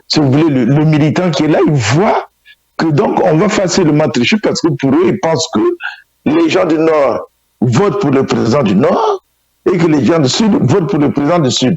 si vous voulez, le militant qui est là, il voit que donc on va facilement tricher parce que pour eux, ils pensent que les gens du Nord votent pour le président du Nord et que les gens du Sud votent pour le président du Sud.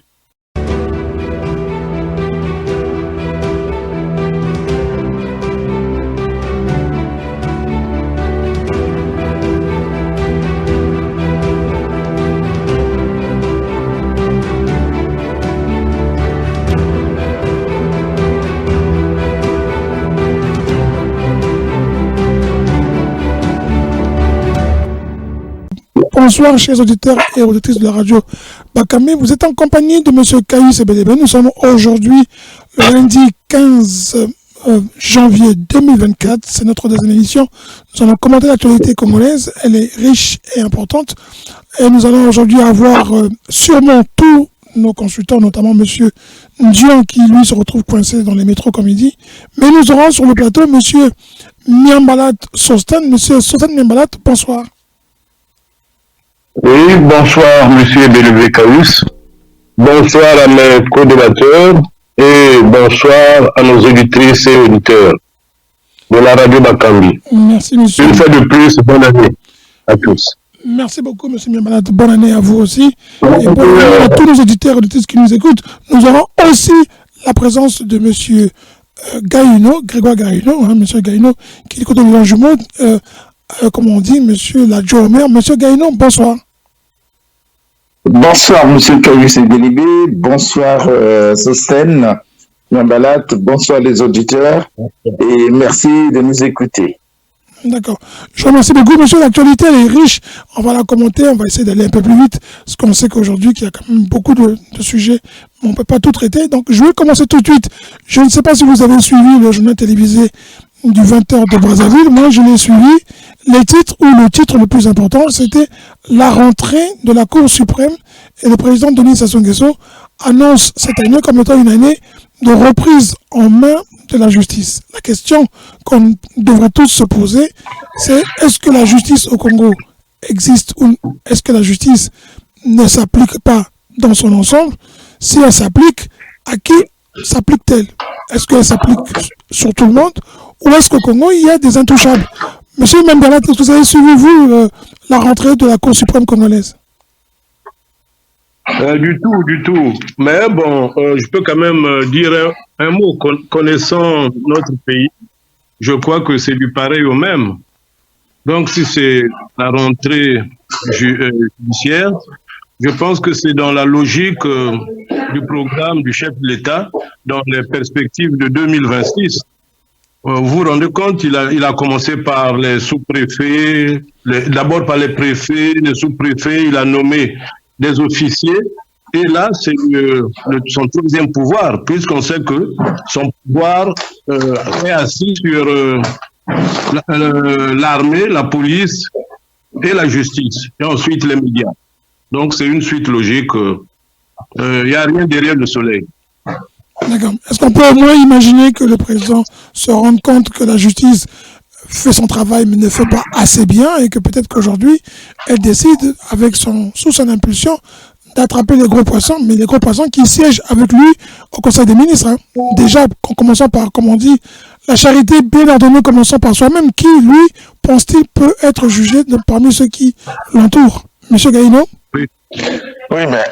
Bonsoir, chers auditeurs et auditrices de la radio Bakame. Vous êtes en compagnie de M. Kaïs Ebelebe. Nous sommes aujourd'hui lundi 15 janvier 2024. C'est notre deuxième émission. Nous allons commenter l'actualité congolaise. Elle est riche et importante. Et nous allons aujourd'hui avoir sûrement tous nos consultants, notamment M. Ndion, qui lui se retrouve coincé dans les métros comme il dit. Mais nous aurons sur le plateau M. Miambalat Sosten. M. Sosten Miambalat, bonsoir. Oui, bonsoir, monsieur Ebelebe Kaïs. Bonsoir à mes co-débatteurs et bonsoir à nos auditrices et auditeurs de la radio Bakambi. Merci, monsieur. Une fois de plus, bonne année à tous. Merci beaucoup, monsieur Miambalat. Bonne année à vous aussi. Et bonne année à tous nos auditeurs et auditrices qui nous écoutent. Nous aurons aussi la présence de monsieur Gaïno, Grégoire Gaïno, monsieur Gaïno, qui est du côté de l'Anjumot, comme on dit, monsieur l'adjoint. Monsieur Gaïno, bonsoir. Bonsoir, monsieur Kaïs Ebelebe, bonsoir Sosten, Miambalat, bonsoir les auditeurs et merci de nous écouter. D'accord. Je vous remercie beaucoup, monsieur. L'actualité elle est riche. On va la commenter, on va essayer d'aller un peu plus vite, parce qu'on sait qu'aujourd'hui, qu'il y a quand même beaucoup de sujets, mais on ne peut pas tout traiter. Donc, je vais commencer tout de suite. Je ne sais pas si vous avez suivi le journal télévisé du 20h de Brazzaville. Moi, je l'ai suivi. Les titres, ou le titre le plus important, c'était la rentrée de la Cour suprême, et le président Denis Sassou Nguesso annonce cette année comme étant une année de reprise en main de la justice. La question qu'on devrait tous se poser, c'est est-ce que la justice au Congo existe ou est-ce que la justice ne s'applique pas dans son ensemble? Si elle s'applique, à qui s'applique-t-elle? Est-ce qu'elle s'applique sur tout le monde ou est-ce qu'au Congo, il y a des intouchables? Monsieur Miambalat, est-ce que vous avez suivi, vous, la rentrée de la Cour suprême congolaise? Du tout. Mais bon, je peux quand même dire un mot. Connaissant notre pays, je crois que c'est du pareil au même. Donc, si c'est la rentrée judiciaire, je pense que c'est dans la logique du programme du chef de l'État dans les perspectives de 2026. Vous vous rendez compte, il a commencé par les sous-préfets, d'abord par les préfets, les sous-préfets, il a nommé des officiers, et là, c'est son troisième pouvoir, puisqu'on sait que son pouvoir est assis sur l'armée, la police et la justice, et ensuite les médias. Donc, c'est une suite logique. Il n'y a rien derrière le soleil. D'accord. Est-ce qu'on peut au moins imaginer que le président se rende compte que la justice fait son travail mais ne fait pas assez bien et que peut-être qu'aujourd'hui, elle décide, sous son impulsion, d'attraper les gros poissons, mais les gros poissons qui siègent avec lui au Conseil des ministres. Hein. Déjà, en commençant par, comme on dit, la charité bien ordonnée, commençant par soi-même, qui, lui, pense-t-il, peut être jugé parmi ceux qui l'entourent? Monsieur Gaïno? Oui, mais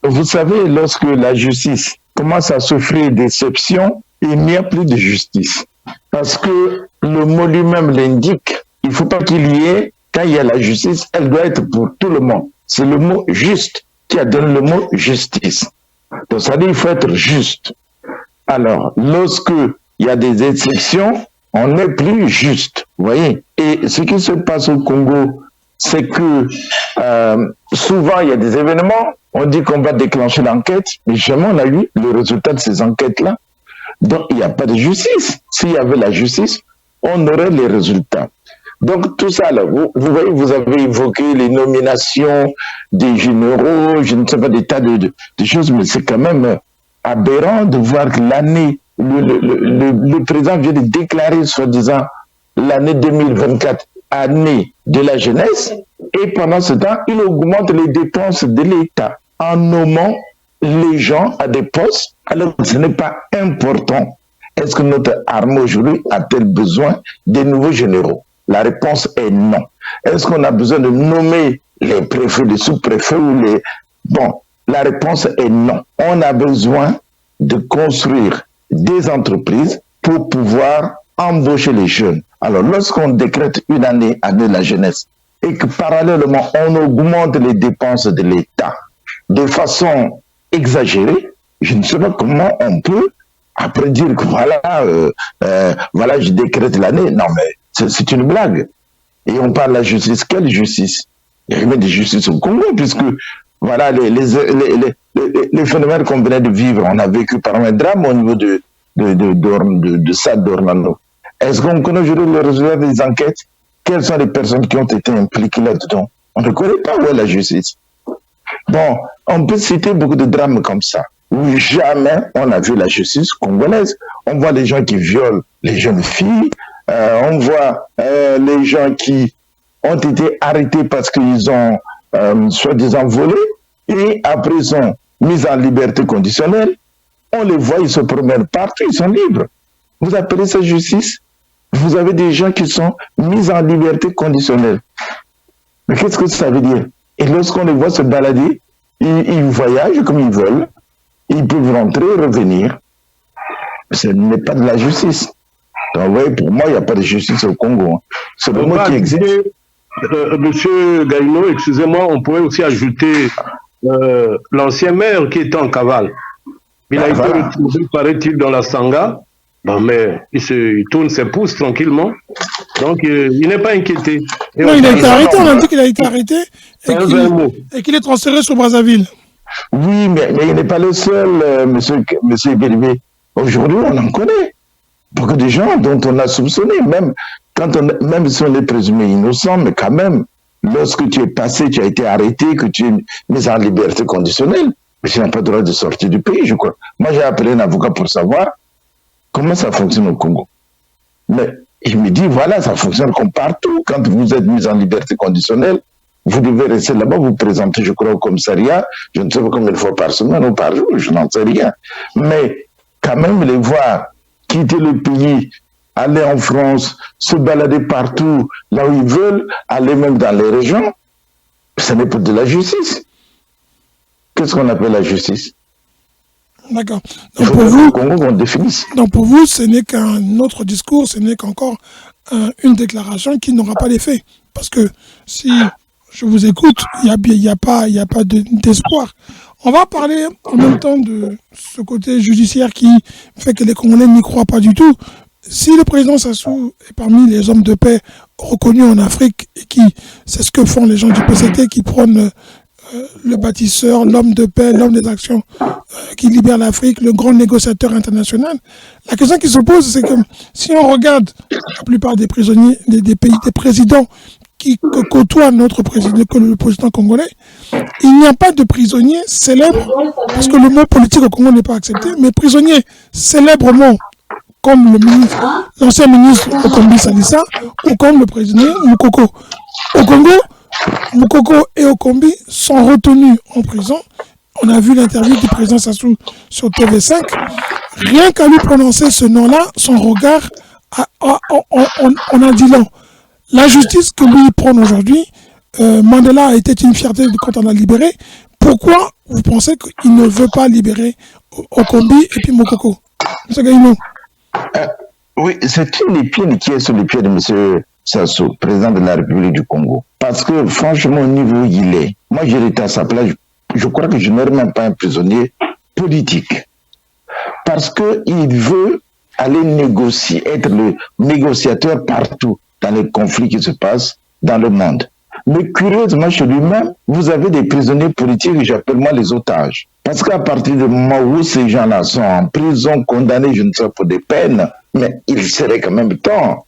vous savez, lorsque la justice commence à souffrir déception, il n'y a plus de justice. Parce que le mot lui-même l'indique. Il ne faut pas qu'il y ait, quand il y a la justice, elle doit être pour tout le monde. C'est le mot juste qui a donné le mot justice. Donc ça dit qu'il faut être juste. Alors, lorsque il y a des exceptions, on n'est plus juste. Vous voyez? Et ce qui se passe au Congo, c'est que souvent il y a des événements, on dit qu'on va déclencher l'enquête, mais jamais on a eu le résultat de ces enquêtes-là. Donc il n'y a pas de justice. S'il y avait la justice, on aurait les résultats. Donc tout ça, là, vous voyez, vous avez évoqué les nominations des généraux, je ne sais pas, des tas de choses, mais c'est quand même aberrant de voir que l'année, le président vient de déclarer, soi-disant, l'année 2024, année de la jeunesse, et pendant ce temps, il augmente les dépenses de l'État en nommant les gens à des postes Alors, ce n'est pas important. Est-ce que notre armée aujourd'hui a-t-elle besoin des nouveaux généraux? La réponse est non. Est-ce qu'on a besoin de nommer les préfets, les sous-préfets ou les... Bon, la réponse est non. On a besoin de construire des entreprises pour pouvoir embaucher les jeunes. Alors, lorsqu'on décrète une année de la jeunesse et que parallèlement, on augmente les dépenses de l'État de façon exagérée, je ne sais pas comment on peut après dire que voilà, je décrète l'année. Non, mais c'est une blague. Et on parle de la justice. Quelle justice? Il y a jamais de justice au Congo, puisque voilà, les phénomènes qu'on venait de vivre, on a vécu par un drame au niveau de Stade d'Orlando. Est-ce qu'on connaît aujourd'hui le résultat des enquêtes? Quelles sont les personnes qui ont été impliquées là-dedans? On ne connaît pas où est la justice. Bon, on peut citer beaucoup de drames comme ça, où jamais on a vu la justice congolaise. On voit les gens qui violent les jeunes filles, on voit les gens qui ont été arrêtés parce qu'ils ont soi-disant volé, et après ils sont mis en liberté conditionnelle. On les voit, ils se promènent partout, ils sont libres. Vous appelez ça justice? Vous avez des gens qui sont mis en liberté conditionnelle. Mais qu'est-ce que ça veut dire? Et lorsqu'on les voit se balader, ils voyagent comme ils veulent, ils peuvent rentrer, revenir. Ce n'est pas de la justice. Donc, vous voyez, pour moi, il n'y a pas de justice au Congo. C'est le mot qui existe. Monsieur Gaïno, excusez-moi, on pourrait aussi ajouter l'ancien maire qui était en cavale. Il a été retrouvé, paraît-il, dans la Sangha. Bon, mais il tourne ses pouces tranquillement. Donc, il n'est pas inquiété. Et non, il a été arrêté. On a dit qu'il a été arrêté et qu'il est transféré sur Brazzaville. Oui, mais il n'est pas le seul, monsieur Bélibé. Aujourd'hui, on en connaît beaucoup de gens dont on a soupçonné, même si on est présumé innocent, mais quand même, lorsque tu es passé, tu as été arrêté, que tu es mis en liberté conditionnelle, mais tu n'as pas le droit de sortir du pays, je crois. Moi, j'ai appelé un avocat pour savoir comment ça fonctionne au Congo. Mais il me dit, voilà, ça fonctionne comme partout. Quand vous êtes mis en liberté conditionnelle, vous devez rester là-bas, vous présenter, je crois, au commissariat, je ne sais pas combien de fois par semaine ou par jour, je n'en sais rien. Mais quand même, les voir quitter le pays, aller en France, se balader partout, là où ils veulent, aller même dans les régions, ce n'est pas de la justice. Qu'est-ce qu'on appelle la justice? D'accord. Donc pour vous, Congo, on définisse. Donc pour vous, ce n'est qu'un autre discours, ce n'est qu'encore une déclaration qui n'aura pas d'effet. Parce que si je vous écoute, il n'y a pas d'espoir. On va parler en même temps de ce côté judiciaire qui fait que les Congolais n'y croient pas du tout. Si le président Sassou est parmi les hommes de paix reconnus en Afrique, et c'est ce que font les gens du PCT qui prônent le bâtisseur, l'homme de paix, l'homme des actions qui libère l'Afrique, le grand négociateur international. La question qui se pose, c'est que si on regarde la plupart des prisonniers, des présidents qui côtoient notre président, que le président congolais, il n'y a pas de prisonniers célèbres, parce que le mot politique au Congo n'est pas accepté, mais prisonniers célèbrement, comme l'ancien ministre Okombi Salissa, ou comme le président Moukoko. Au Congo, Moukoko et Okombi sont retenus en prison. On a vu l'interview du président Sassou sur TV5. Rien qu'à lui prononcer ce nom-là, son regard, on a dit non. La justice que lui prend aujourd'hui, Mandela a été une fierté quand on l'a libéré. Pourquoi vous pensez qu'il ne veut pas libérer Okombi et puis Moukoko? M. Gaïno. Oui, c'est une épine qui est sur les pieds de M. Sassou, président de la République du Congo. Parce que franchement, au niveau où il est, moi j'ai été à sa place, je crois que je n'aurais même pas un prisonnier politique. Parce qu'il veut aller négocier, être le négociateur partout dans les conflits qui se passent dans le monde. Mais curieusement, chez lui-même, vous avez des prisonniers politiques, j'appelle moi les otages. Parce qu'à partir du moment où ces gens-là sont en prison, condamnés, je ne sais pas, pour des peines, mais il serait quand même temps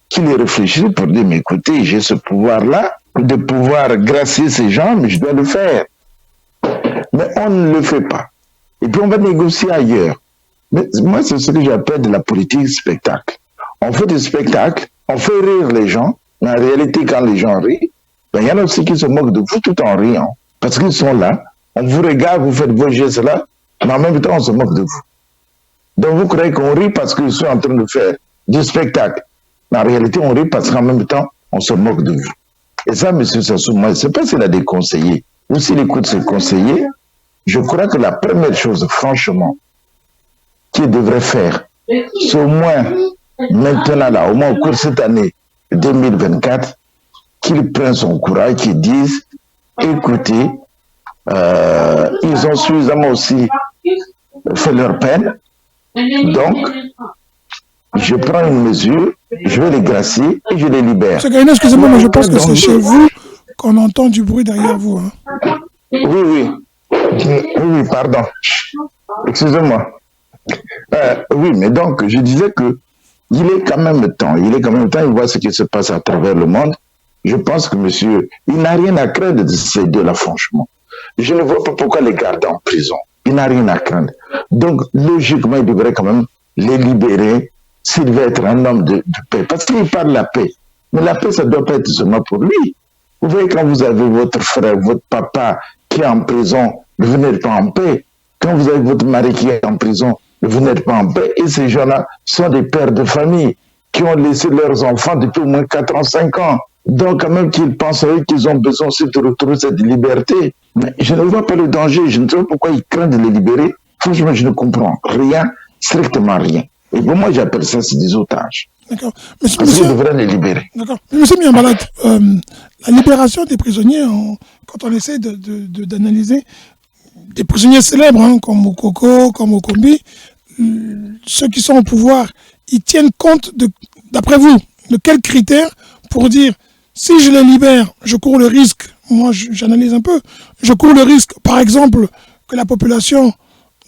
qu'il y réfléchisse pour dire, mais écoutez, j'ai ce pouvoir-là, de pouvoir gracier ces gens, mais je dois le faire. Mais on ne le fait pas. Et puis on va négocier ailleurs. Mais moi, c'est ce que j'appelle de la politique spectacle. On fait des spectacles, on fait rire les gens, mais en réalité, quand les gens rient, ben, il y en a aussi qui se moquent de vous tout en riant. Parce qu'ils sont là, on vous regarde, vous faites vos gestes là, mais en même temps, on se moque de vous. Donc vous croyez qu'on rit parce qu'ils sont en train de faire du spectacle. En réalité, on rit parce qu'en même temps, on se moque de vous. Et ça, M. Sassou, moi, je ne sais pas s'il a des conseillers ou s'il écoute ses conseillers. Je crois que la première chose, franchement, qu'il devrait faire, c'est au moins, maintenant, là, au moins au cours de cette année 2024, qu'il prenne son courage, qu'il dise, écoutez, ils ont suffisamment aussi fait leur peine. Donc, je prends une mesure, je vais les gracier et je les libère. Monsieur Gaïno, excusez-moi, mais je pense que c'est chez vous qu'on entend du bruit derrière vous. Hein. Oui, pardon. Excusez-moi. Oui, mais donc, je disais que il est quand même temps, il voit ce qui se passe à travers le monde. Je pense que monsieur, il n'a rien à craindre de ces deux-là, franchement. Je ne vois pas pourquoi les garder en prison. Il n'a rien à craindre. Donc, logiquement, il devrait quand même les libérer s'il veut être un homme de paix. Parce qu'il parle de la paix. Mais la paix, ça ne doit pas être seulement pour lui. Vous voyez, quand vous avez votre frère, votre papa qui est en prison, vous n'êtes pas en paix. Quand vous avez votre mari qui est en prison, vous n'êtes pas en paix. Et ces gens-là sont des pères de famille qui ont laissé leurs enfants depuis au moins 4 ans, 5 ans. Donc, quand même qu'ils pensent qu'ils ont besoin aussi de retrouver cette liberté. Mais je ne vois pas le danger. Je ne sais pas pourquoi ils craignent de les libérer. Franchement, je ne comprends rien, strictement rien. Et pour moi, j'appelle ça, c'est des otages. D'accord. Parce qu'ils devraient les libérer. D'accord. Mais monsieur Miambalat, la libération des prisonniers, quand on essaie d'analyser des prisonniers célèbres, hein, comme Mokoko, comme Okombi, ceux qui sont au pouvoir, ils tiennent compte, d'après vous, de quels critères pour dire, si je les libère, je cours le risque, moi j'analyse un peu, je cours le risque, par exemple, que la population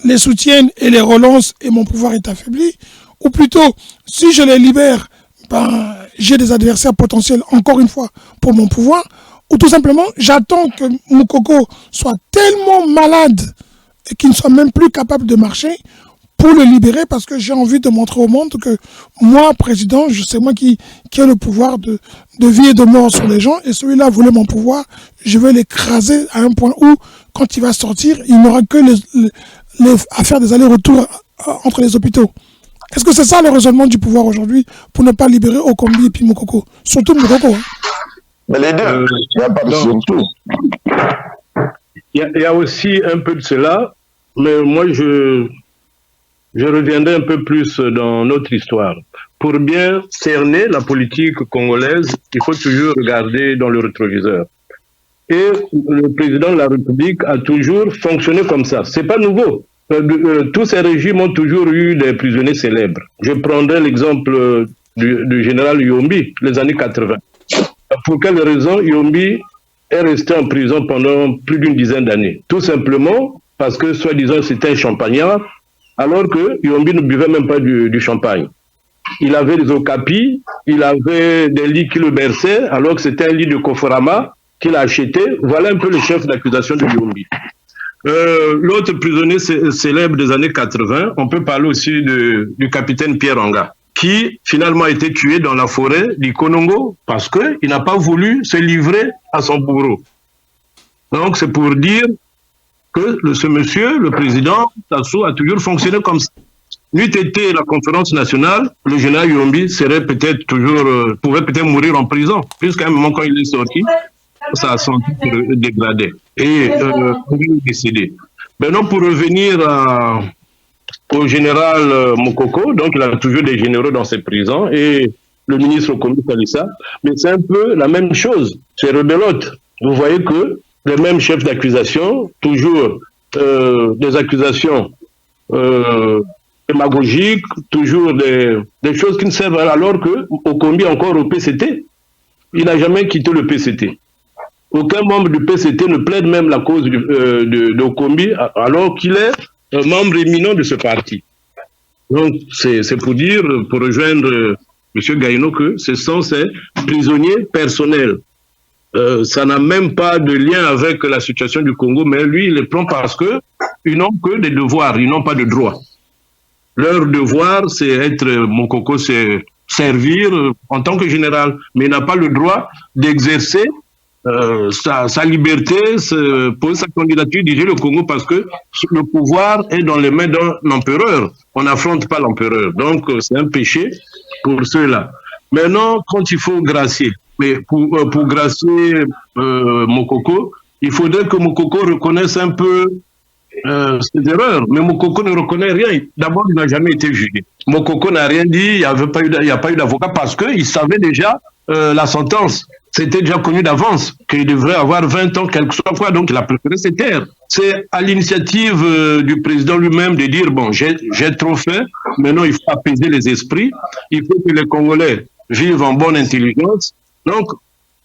les soutienne et les relance et mon pouvoir est affaibli, ou plutôt, si je les libère, ben, j'ai des adversaires potentiels, encore une fois, pour mon pouvoir, ou tout simplement, j'attends que Moukoko soit tellement malade et qu'il ne soit même plus capable de marcher pour le libérer, parce que j'ai envie de montrer au monde que moi, président, c'est moi qui ai le pouvoir de vie et de mort sur les gens, et celui-là voulait mon pouvoir, je vais l'écraser à un point où, quand il va sortir, il n'aura que à faire des allers-retours entre les hôpitaux. Est-ce que c'est ça le raisonnement du pouvoir aujourd'hui pour ne pas libérer Okombi et puis Moukoko? Surtout Moukoko. Hein. Mais les deux, il n'y a pas de surtout. Il y a aussi un peu de cela, mais moi je reviendrai un peu plus dans notre histoire. Pour bien cerner la politique congolaise, il faut toujours regarder dans le rétroviseur. Et le président de la République a toujours fonctionné comme ça. C'est pas nouveau. Tous ces régimes ont toujours eu des prisonniers célèbres. Je prendrai l'exemple du général Yombi, les années 80. Pour quelle raison Yombi est resté en prison pendant plus d'une dizaine d'années? Tout simplement parce que, soi-disant, c'était un champagnard, alors que Yombi ne buvait même pas du champagne. Il avait des okapis, il avait des lits qui le berçaient, alors que c'était un lit de Koforama qu'il a acheté. Voilà un peu le chef d'accusation de Yombi. L'autre prisonnier célèbre des années 80, on peut parler aussi du capitaine Pierre Anga, qui finalement a été tué dans la forêt du Konongo parce qu'il n'a pas voulu se livrer à son bourreau. Donc c'est pour dire que ce monsieur, le président Sassou, a toujours fonctionné comme ça. N'eût été la conférence nationale, le général Yombi serait peut-être toujours, pouvait peut-être mourir en prison, puisqu'à un moment quand il est sorti, ça a senti dégradé et il est décédé. Maintenant, pour revenir au général Mokoko, donc il a toujours des généraux dans ses prisons, et le ministre Okombi Kalissa, mais c'est un peu la même chose, c'est rebelote. Vous voyez que les mêmes chefs d'accusation, toujours des accusations démagogiques, toujours des choses qui ne servent à rien, alors que Okombi est encore au PCT. Il n'a jamais quitté le PCT. Aucun membre du PCT ne plaide même la cause d'Okombi, alors qu'il est membre éminent de ce parti. Donc, c'est pour dire, pour rejoindre M. Gaïno, que ce sont ces prisonniers personnels. Ça n'a même pas de lien avec la situation du Congo, mais lui, il les prend parce qu'ils n'ont que des devoirs, ils n'ont pas de droits. Leur devoir, c'est être, Mokoko, c'est servir en tant que général, mais il n'a pas le droit d'exercer sa liberté, poser sa candidature, diriger le Congo, parce que le pouvoir est dans les mains d'un empereur. On n'affronte pas l'empereur. Donc, c'est un péché pour ceux-là. Maintenant, quand il faut gracier, mais pour gracier Mokoko, il faudrait que Mokoko reconnaisse un peu ses erreurs. Mais Mokoko ne reconnaît rien. D'abord, il n'a jamais été jugé. Mokoko n'a rien dit, il n'y a pas eu d'avocat parce qu'il savait déjà la sentence. C'était déjà connu d'avance qu'il devrait avoir 20 ans, quel que soit quoi. Donc, il a préféré se taire. C'est à l'initiative du président lui-même de dire, bon, j'ai trop fait, maintenant il faut apaiser les esprits, il faut que les Congolais vivent en bonne intelligence. Donc,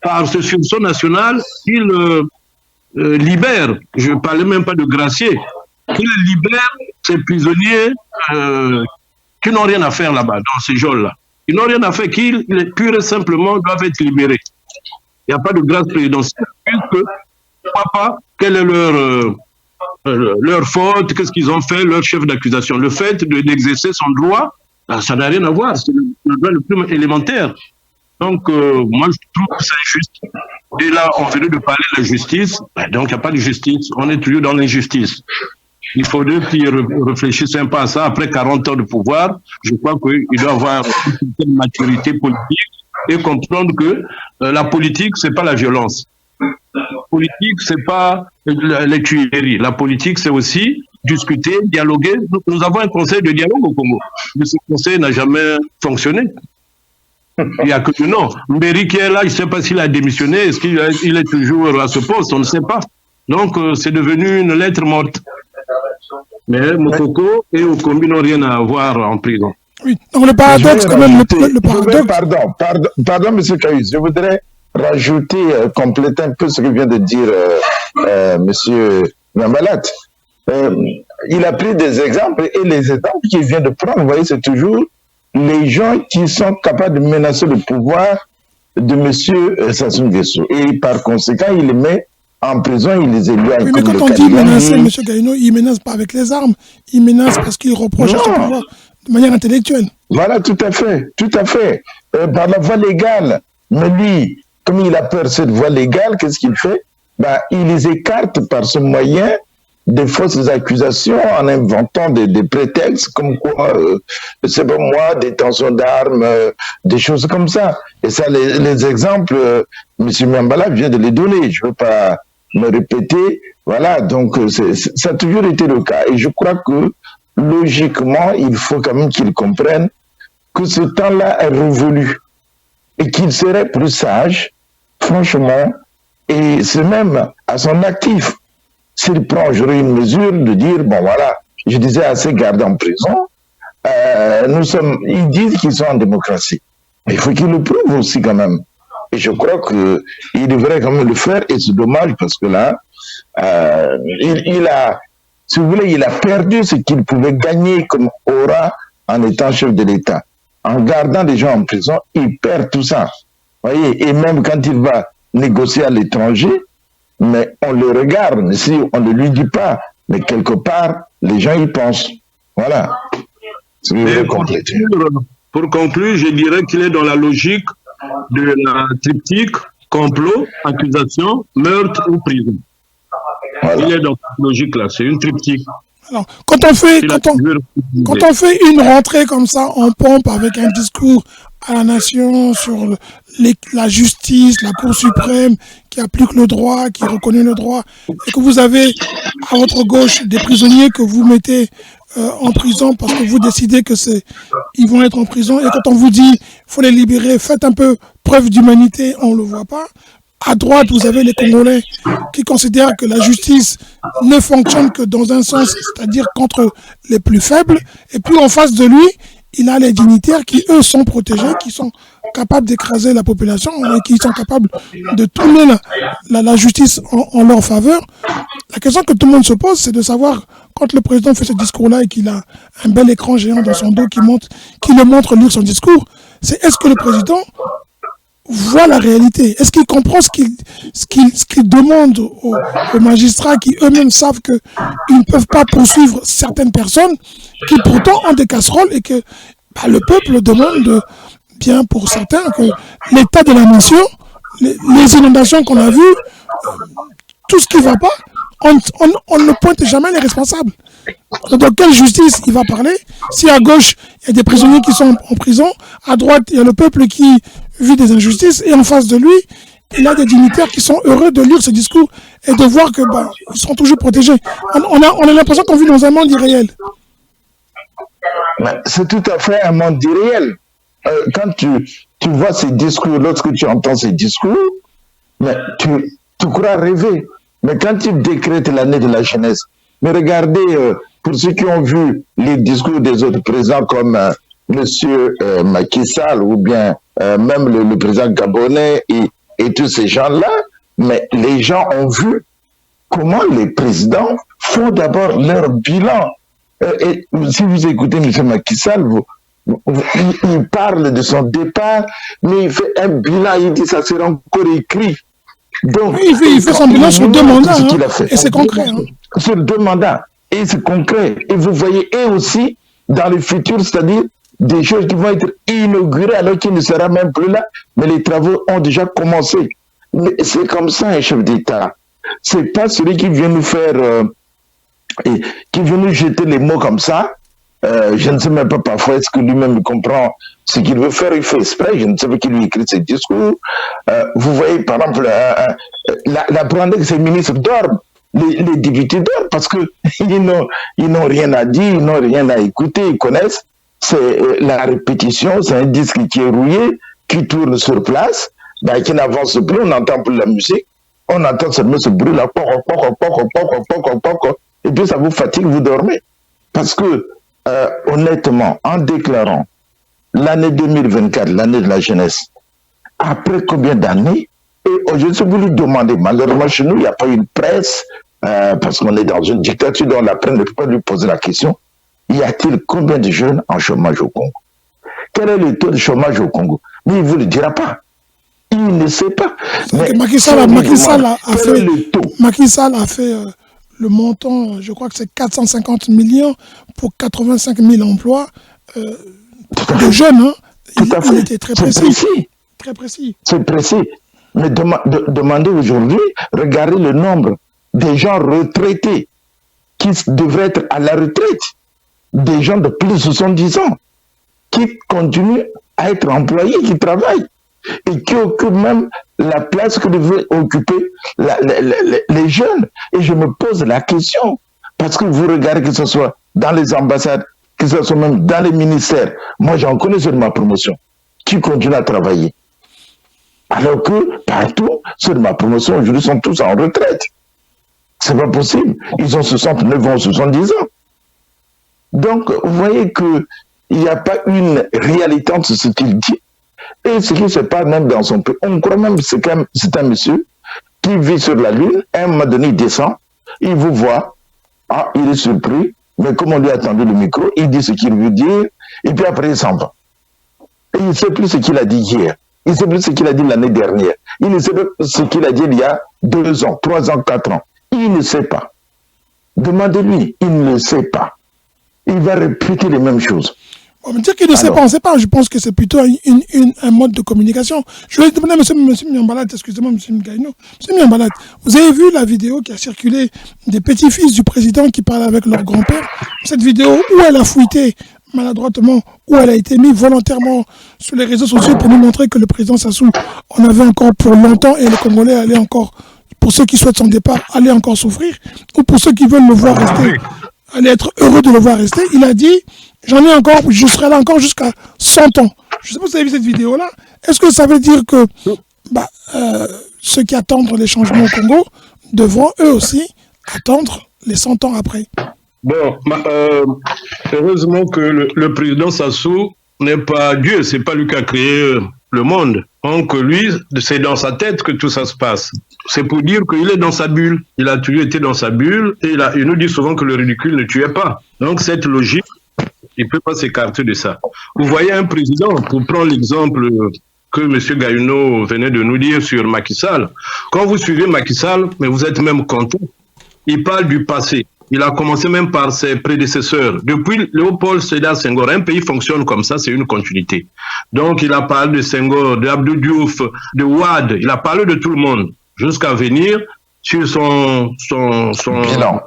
par ce sursaut national, il libère, je ne parlais même pas de gracier, qu'il libère ces prisonniers qui n'ont rien à faire là-bas, dans ces geôles-là. Ils n'ont rien à faire, qu'ils pur et simplement doivent être libérés. Il n'y a pas de grâce présidentielle, puisque pas quelle est leur faute, qu'est-ce qu'ils ont fait, leur chef d'accusation. Le fait d'exercer son droit, ça n'a rien à voir, c'est le droit le plus élémentaire. Donc, moi, je trouve que c'est injuste. Et là, on venait de parler de la justice, donc il n'y a pas de justice, on est toujours dans l'injustice. Il faudrait qu'ils réfléchissent un peu à ça. Après 40 ans de pouvoir, je crois qu'il doit avoir une certaine maturité politique et comprendre que la politique, c'est pas la violence. La politique, c'est pas les tueries. La politique, c'est aussi discuter, dialoguer. Nous avons un conseil de dialogue au Congo. Mais ce conseil n'a jamais fonctionné. Il n'y a que du nom. Mbéry qui est là, je ne sais pas s'il a démissionné, est-ce qu'il est toujours à ce poste, on ne sait pas. Donc, c'est devenu une lettre morte. Mais Mokoko et Okombi n'ont rien à voir en prison. Oui, donc le paradoxe, quand même, le paradoxe... Pardon, M. Caïs, je voudrais rajouter, compléter un peu ce que vient de dire M. Nambalat. Il a pris des exemples, et les exemples qu'il vient de prendre, vous voyez, c'est toujours les gens qui sont capables de menacer le pouvoir de M. Sassou Nguesso. Et par conséquent, il les met en prison, il les éloigne. Oui, mais quand on dit menacer, M. Gaïno, il ne menace pas avec les armes, il menace parce qu'il reproche à son pouvoir de manière intellectuelle. Voilà, tout à fait, tout à fait. Par la voie légale. Mais lui, comme il a peur de cette voie légale, qu'est-ce qu'il fait? Il les écarte par ce moyen des fausses accusations en inventant des prétextes comme quoi, c'est pas moi, détention d'armes, des choses comme ça. Et ça, les exemples, M. Miambala vient de les donner. Je ne veux pas me répéter. Voilà, donc ça a toujours été le cas. Et je crois que, logiquement, il faut quand même qu'ils comprennent que ce temps-là est révolu et qu'il serait plus sage, franchement, et c'est même à son actif. S'il prend, j'aurais une mesure de dire, bon voilà, je disais à ces gardes en prison, ils disent qu'ils sont en démocratie. Mais il faut qu'ils le prouvent aussi quand même. Et je crois qu'ils devraient quand même le faire, et c'est dommage parce que là, il a, si vous voulez, il a perdu ce qu'il pouvait gagner comme aura en étant chef de l'État. En gardant des gens en prison, il perd tout ça. Voyez, et même quand il va négocier à l'étranger, mais on le regarde, si on ne lui dit pas, mais quelque part, les gens y pensent. Voilà. Pour conclure, je dirais qu'il est dans la logique de la triptyque, complot, accusation, meurtre ou prison. Voilà. Il est dans cette logique-là, c'est une triptyque. Alors, quand on fait une rentrée comme ça, en pompe avec un discours à la nation sur la justice, la Cour suprême, qui applique le droit, qui reconnaît le droit, et que vous avez à votre gauche des prisonniers que vous mettez en prison parce que vous décidez ils vont être en prison, et quand on vous dit faut les libérer, faites un peu preuve d'humanité, on ne le voit pas. À droite, vous avez les Congolais qui considèrent que la justice ne fonctionne que dans un sens, c'est-à-dire contre les plus faibles. Et puis en face de lui, il a les dignitaires qui, eux, sont protégés, qui sont capables d'écraser la population et qui sont capables de tourner la justice en leur faveur. La question que tout le monde se pose, c'est de savoir, quand le président fait ce discours-là et qu'il a un bel écran géant dans son dos qui le montre lire son discours, c'est est-ce que le président voit la réalité? Est-ce qu'il comprend ce qu'il demande aux magistrats qui eux-mêmes savent qu'ils ne peuvent pas poursuivre certaines personnes qui pourtant ont des casseroles et que le peuple demande bien pour certains que l'état de la nation les inondations qu'on a vues, tout ce qui ne va pas, on ne pointe jamais les responsables. Dans quelle justice il va parler? Si à gauche, il y a des prisonniers qui sont en prison, à droite, il y a le peuple qui vit des injustices, et en face de lui, il y a des dignitaires qui sont heureux de lire ce discours et de voir que ils sont toujours protégés. On a l'impression qu'on vit dans un monde irréel. C'est tout à fait un monde irréel. Quand tu vois ces discours, lorsque tu entends ces discours, mais tu crois rêver. Mais quand tu décrètes l'année de la jeunesse, mais regardez, pour ceux qui ont vu les discours des autres présidents comme M. Macky Sall ou bien même le président gabonais et tous ces gens-là, mais les gens ont vu comment les présidents font d'abord leur bilan. Et si vous écoutez M. Macky Sall, il parle de son départ, mais il fait un bilan, il dit ça sera encore écrit. Donc, oui, il fait son bilan sur 2 mandats, et c'est concret. Sur 2 mandats, et c'est concret. Et vous voyez, et aussi, dans le futur, c'est-à-dire des choses qui vont être inaugurées alors qu'il ne sera même plus là, mais les travaux ont déjà commencé. Mais c'est comme ça un chef d'État. C'est pas celui qui vient nous faire, qui vient nous jeter les mots comme ça. Je ne sais même pas parfois est-ce que lui-même comprend ce qu'il veut faire, il fait exprès, je ne sais pas qui lui écrit ses discours. Vous voyez par exemple, la preuve que ces ministres dorment, les députés dorment parce qu'ils n'ont rien à dire, ils n'ont rien à écouter, ils connaissent. C'est la répétition, c'est un disque qui est rouillé, qui tourne sur place, qui n'avance plus, on entend plus la musique, on entend seulement ce bruit-là, et puis ça vous fatigue, vous dormez. Parce que, honnêtement, en déclarant l'année 2024, l'année de la jeunesse, après combien d'années, et je suis voulu demander, malheureusement chez nous, il n'y a pas une presse, parce qu'on est dans une dictature dont la presse ne peut pas lui poser la question, y a-t-il combien de jeunes en chômage au Congo? Quel est le taux de chômage au Congo? Mais il ne vous le dira pas. Il ne sait pas. Macky Sall a fait le montant, je crois que c'est 450 millions pour 85 000 emplois de jeunes. Tout à fait. Il était très précis. Très précis. C'est précis. Mais demandez aujourd'hui, regardez le nombre des gens retraités qui devraient être à la retraite, des gens de plus de 70 ans, qui continuent à être employés, qui travaillent, et qui occupent même la place que devaient occuper les jeunes. Et je me pose la question, parce que vous regardez que ce soit dans les ambassades, que ce soit même dans les ministères, moi j'en connais sur ma promotion, qui continuent à travailler. Alors que partout, sur ma promotion, aujourd'hui, sont tous en retraite. C'est pas possible. Ils ont 69 ans, 70 ans. Donc, vous voyez qu'il n'y a pas une réalité entre ce qu'il dit et ce qui se passe même dans son pays. On croit même que c'est un monsieur qui vit sur la Lune, à un moment donné, il descend, il vous voit, il est surpris, mais comme on lui a tendu le micro, il dit ce qu'il veut dire, et puis après, il s'en va. Et il ne sait plus ce qu'il a dit hier. Il ne sait plus ce qu'il a dit l'année dernière. Il ne sait pas ce qu'il a dit il y a 2 ans, 3 ans, 4 ans. Il ne sait pas. Demandez-lui, il ne sait pas. Il va répéter les mêmes choses. On me dit qu'il ne sait pas, on ne sait pas. Je pense que c'est plutôt un mode de communication. Je vais demander à M. Miambalate, excusez-moi, M. Ngaïno. M. Miambalate, vous avez vu la vidéo qui a circulé des petits-fils du président qui parlent avec leur grand-père? Cette vidéo où elle a fuité maladroitement, où elle a été mise volontairement sur les réseaux sociaux pour nous montrer que le président Sassou en avait encore pour longtemps et les Congolais allaient encore, pour ceux qui souhaitent son départ, allaient encore souffrir, ou pour ceux qui veulent le voir rester, allaient être heureux de le voir rester. Il a dit, j'en ai encore, je serai là encore jusqu'à 100 ans. Je ne sais pas si vous avez vu cette vidéo-là. Est-ce que ça veut dire que ceux qui attendent les changements au Congo devront eux aussi attendre les 100 ans après? Bon, heureusement que le président Sassou n'est pas Dieu, c'est pas lui qui a créé le monde. Donc lui, c'est dans sa tête que tout ça se passe. C'est pour dire qu'il est dans sa bulle. Il a toujours été dans sa bulle et il nous dit souvent que le ridicule ne tuait pas. Donc cette logique, il ne peut pas s'écarter de ça. Vous voyez un président, pour prendre l'exemple que M. Ngaïno venait de nous dire sur Macky Sall, quand vous suivez Macky Sall, mais vous êtes même content, il parle du passé. Il a commencé même par ses prédécesseurs. Depuis Léopold Sédar Senghor, un pays fonctionne comme ça, c'est une continuité. Donc, il a parlé de Senghor, d'Abdou Diouf, de Wade, il a parlé de tout le monde, jusqu'à venir sur son bilan.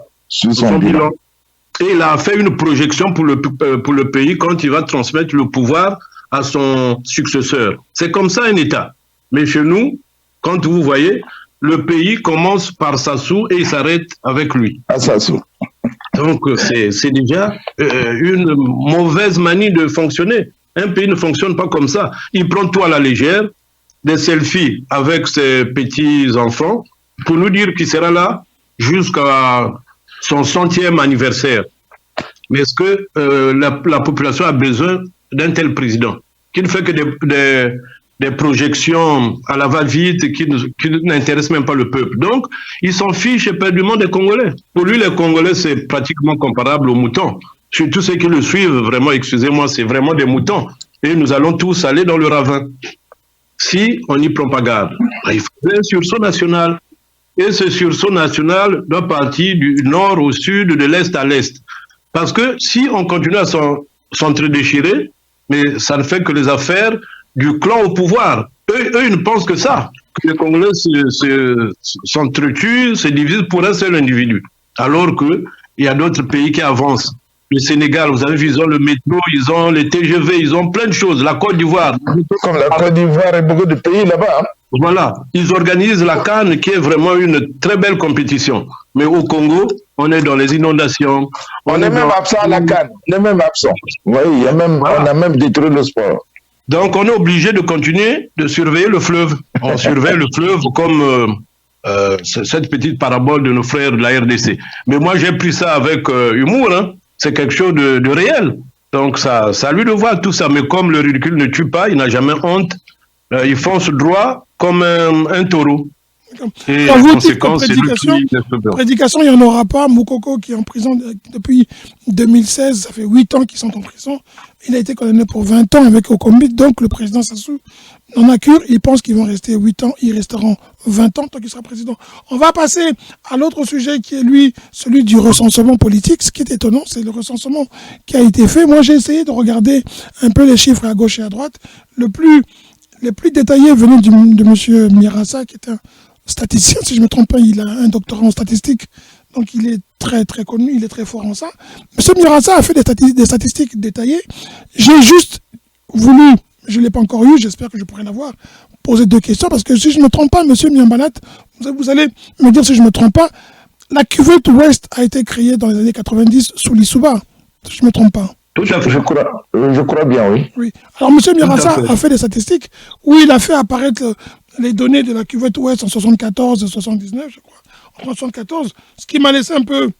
Et il a fait une projection pour le pays quand il va transmettre le pouvoir à son successeur. C'est comme ça un État. Mais chez nous, quand vous voyez, le pays commence par Sassou et il s'arrête avec lui. À Sassou. Donc, c'est déjà une mauvaise manie de fonctionner. Un pays ne fonctionne pas comme ça. Il prend tout à la légère, des selfies avec ses petits-enfants, pour nous dire qu'il sera là jusqu'à son 100e anniversaire. Mais est-ce que la population a besoin d'un tel président qui ne fait que des projections à la va-vite qui n'intéressent même pas le peuple? Donc, il s'en fiche éperdument des Congolais. Pour lui, les Congolais, c'est pratiquement comparable aux moutons. Surtout ceux qui le suivent, vraiment, excusez-moi, c'est vraiment des moutons. Et nous allons tous aller dans le ravin. Si on n'y prend pas garde, il faut un sursaut national. Et ce sursaut national doit partir du nord au sud, de l'est à l'est. Parce que si on continue à s'entre-déchirer, mais ça ne fait que les affaires du clan au pouvoir. Eux, ils ne pensent que ça, que les Congolais s'entretuent, se divisent pour un seul individu. Alors qu'il y a d'autres pays qui avancent. Le Sénégal, vous avez vu, ils ont le métro, ils ont les TGV, ils ont plein de choses. La Côte d'Ivoire. Comme la Côte d'Ivoire et beaucoup de pays là-bas. Voilà, ils organisent la CAN qui est vraiment une très belle compétition. Mais au Congo, on est dans les inondations. On est même absent à la CAN. On est même absent. Oui, on a même détruit le sport. Donc on est obligé de continuer de surveiller le fleuve. On surveille le fleuve comme cette petite parabole de nos frères de la RDC. Mais moi j'ai pris ça avec humour. Hein. C'est quelque chose de réel. Donc ça à lui de voir tout ça. Mais comme le ridicule ne tue pas, il n'a jamais honte. Il fonce droit comme un taureau. Et en conséquence, prédication, il n'y en aura pas. Moukoko, qui est en prison depuis 2016, ça fait 8 ans qu'ils sont en prison. Il a été condamné pour 20 ans avec Okombit. Donc, le président Sassou n'en a cure. Il pense qu'ils vont rester 8 ans. Ils resteront 20 ans tant qu'il sera président. On va passer à l'autre sujet qui est, lui, celui du recensement politique. Ce qui est étonnant, c'est le recensement qui a été fait. Moi, j'ai essayé de regarder un peu les chiffres à gauche et à droite. Les plus détaillés venaient de M. Mirassa, qui est un statisticien, si je ne me trompe pas, il a un doctorat en statistique, donc il est très très connu, il est très fort en ça. M. Mirassa a fait des statistiques détaillées. J'ai juste voulu, je ne l'ai pas encore eu, j'espère que je pourrai l'avoir, poser 2 questions, parce que si je ne me trompe pas, M. Miambanat, vous allez me dire si je ne me trompe pas, la cuvette Ouest a été créée dans les années 90 sous l'Issouba, si je ne me trompe pas. Tout à fait. Je crois bien, oui. Oui. Alors, M. Mirassa a fait des statistiques où il a fait apparaître les données de la cuvette Ouest en 74 et 79, je crois, en 74, ce qui m'a laissé un peu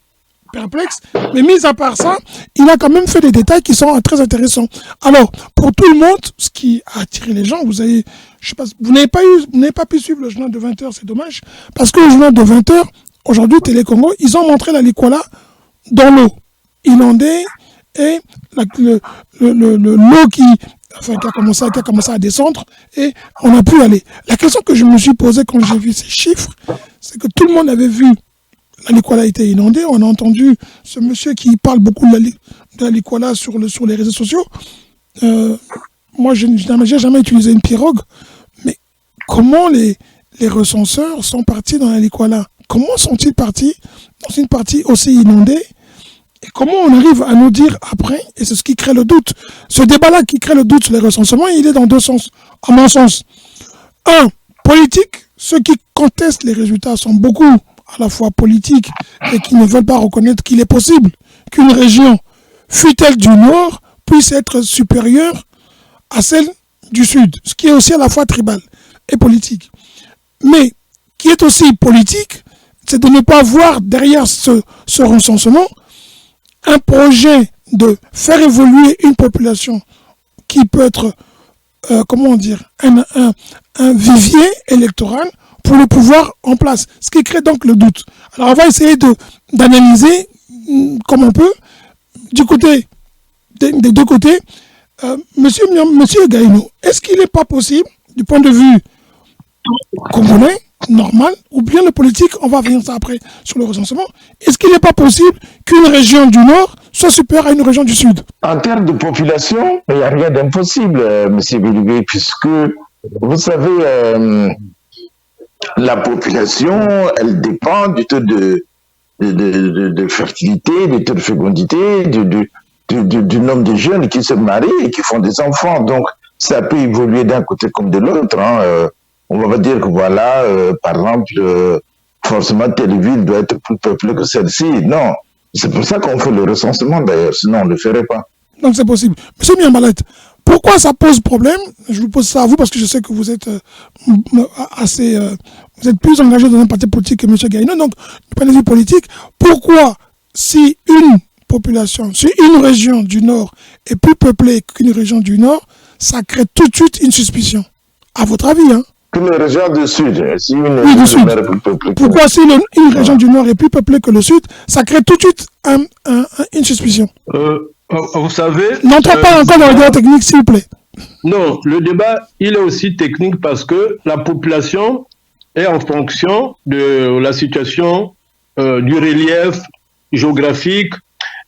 perplexe. Mais mis à part ça, il a quand même fait des détails qui sont très intéressants. Alors, pour tout le monde, ce qui a attiré les gens, vous avez, je sais pas, vous n'avez pas pu suivre le journal de 20h, c'est dommage, parce que le journal de 20h, aujourd'hui, Télé Congo, ils ont montré la Likola dans l'eau, inondée, et l'eau qui a commencé à descendre et on a pu aller. La question que je me suis posée quand j'ai vu ces chiffres, c'est que tout le monde avait vu la Likola était inondée. On a entendu ce monsieur qui parle beaucoup de la Likola sur les réseaux sociaux. Moi, je n'ai jamais utilisé une pirogue, mais comment les recenseurs sont partis dans la Likola? Comment sont-ils partis dans une partie aussi inondée? Et comment on arrive à nous dire après, et c'est ce qui crée le doute, ce débat-là qui crée le doute sur les recensements, il est dans 2 sens, à mon sens. 1, politique, ceux qui contestent les résultats sont beaucoup à la fois politiques et qui ne veulent pas reconnaître qu'il est possible qu'une région, fût-elle du Nord, puisse être supérieure à celle du Sud, ce qui est aussi à la fois tribal et politique. Mais qui est aussi politique, c'est de ne pas voir derrière ce recensement un projet de faire évoluer une population qui peut être, un vivier électoral pour le pouvoir en place. Ce qui crée donc le doute. Alors on va essayer d'analyser comme on peut, des 2 côtés. Monsieur Gaïno, est-ce qu'il n'est pas possible, du point de vue congolais, normal, ou bien le politique, on va venir ça après sur le recensement. Est-ce qu'il n'est pas possible qu'une région du Nord soit supérieure à une région du Sud? En termes de population, il n'y a rien d'impossible, M. Bilibé, puisque, vous savez, la population, elle dépend du taux de fertilité, du taux de fécondité, du nombre de jeunes qui se marient et qui font des enfants. Donc, ça peut évoluer d'un côté comme de l'autre. On va pas dire que voilà, par exemple, forcément telle ville doit être plus peuplée que celle-ci. Non, c'est pour ça qu'on fait le recensement d'ailleurs, sinon on ne le ferait pas. Donc c'est possible. Monsieur Miambalet, pourquoi ça pose problème? Je vous pose ça à vous parce que je sais que vous êtes vous êtes plus engagé dans un parti politique que M. Gaïno. Donc, du point de vue politique, pourquoi si une population, si une région du Nord est plus peuplée qu'une région du Nord, ça crée tout de suite une suspicion? À votre avis, hein? Que les régions du Sud, si une oui, du Sud. Est plus peuplée. Pourquoi si une région du Nord est plus peuplée que le Sud, ça crée tout de suite une suspicion? Vous savez... N'entrez pas encore dans le débat technique, s'il vous plaît. Non, le débat, il est aussi technique parce que la population est en fonction de la situation du relief géographique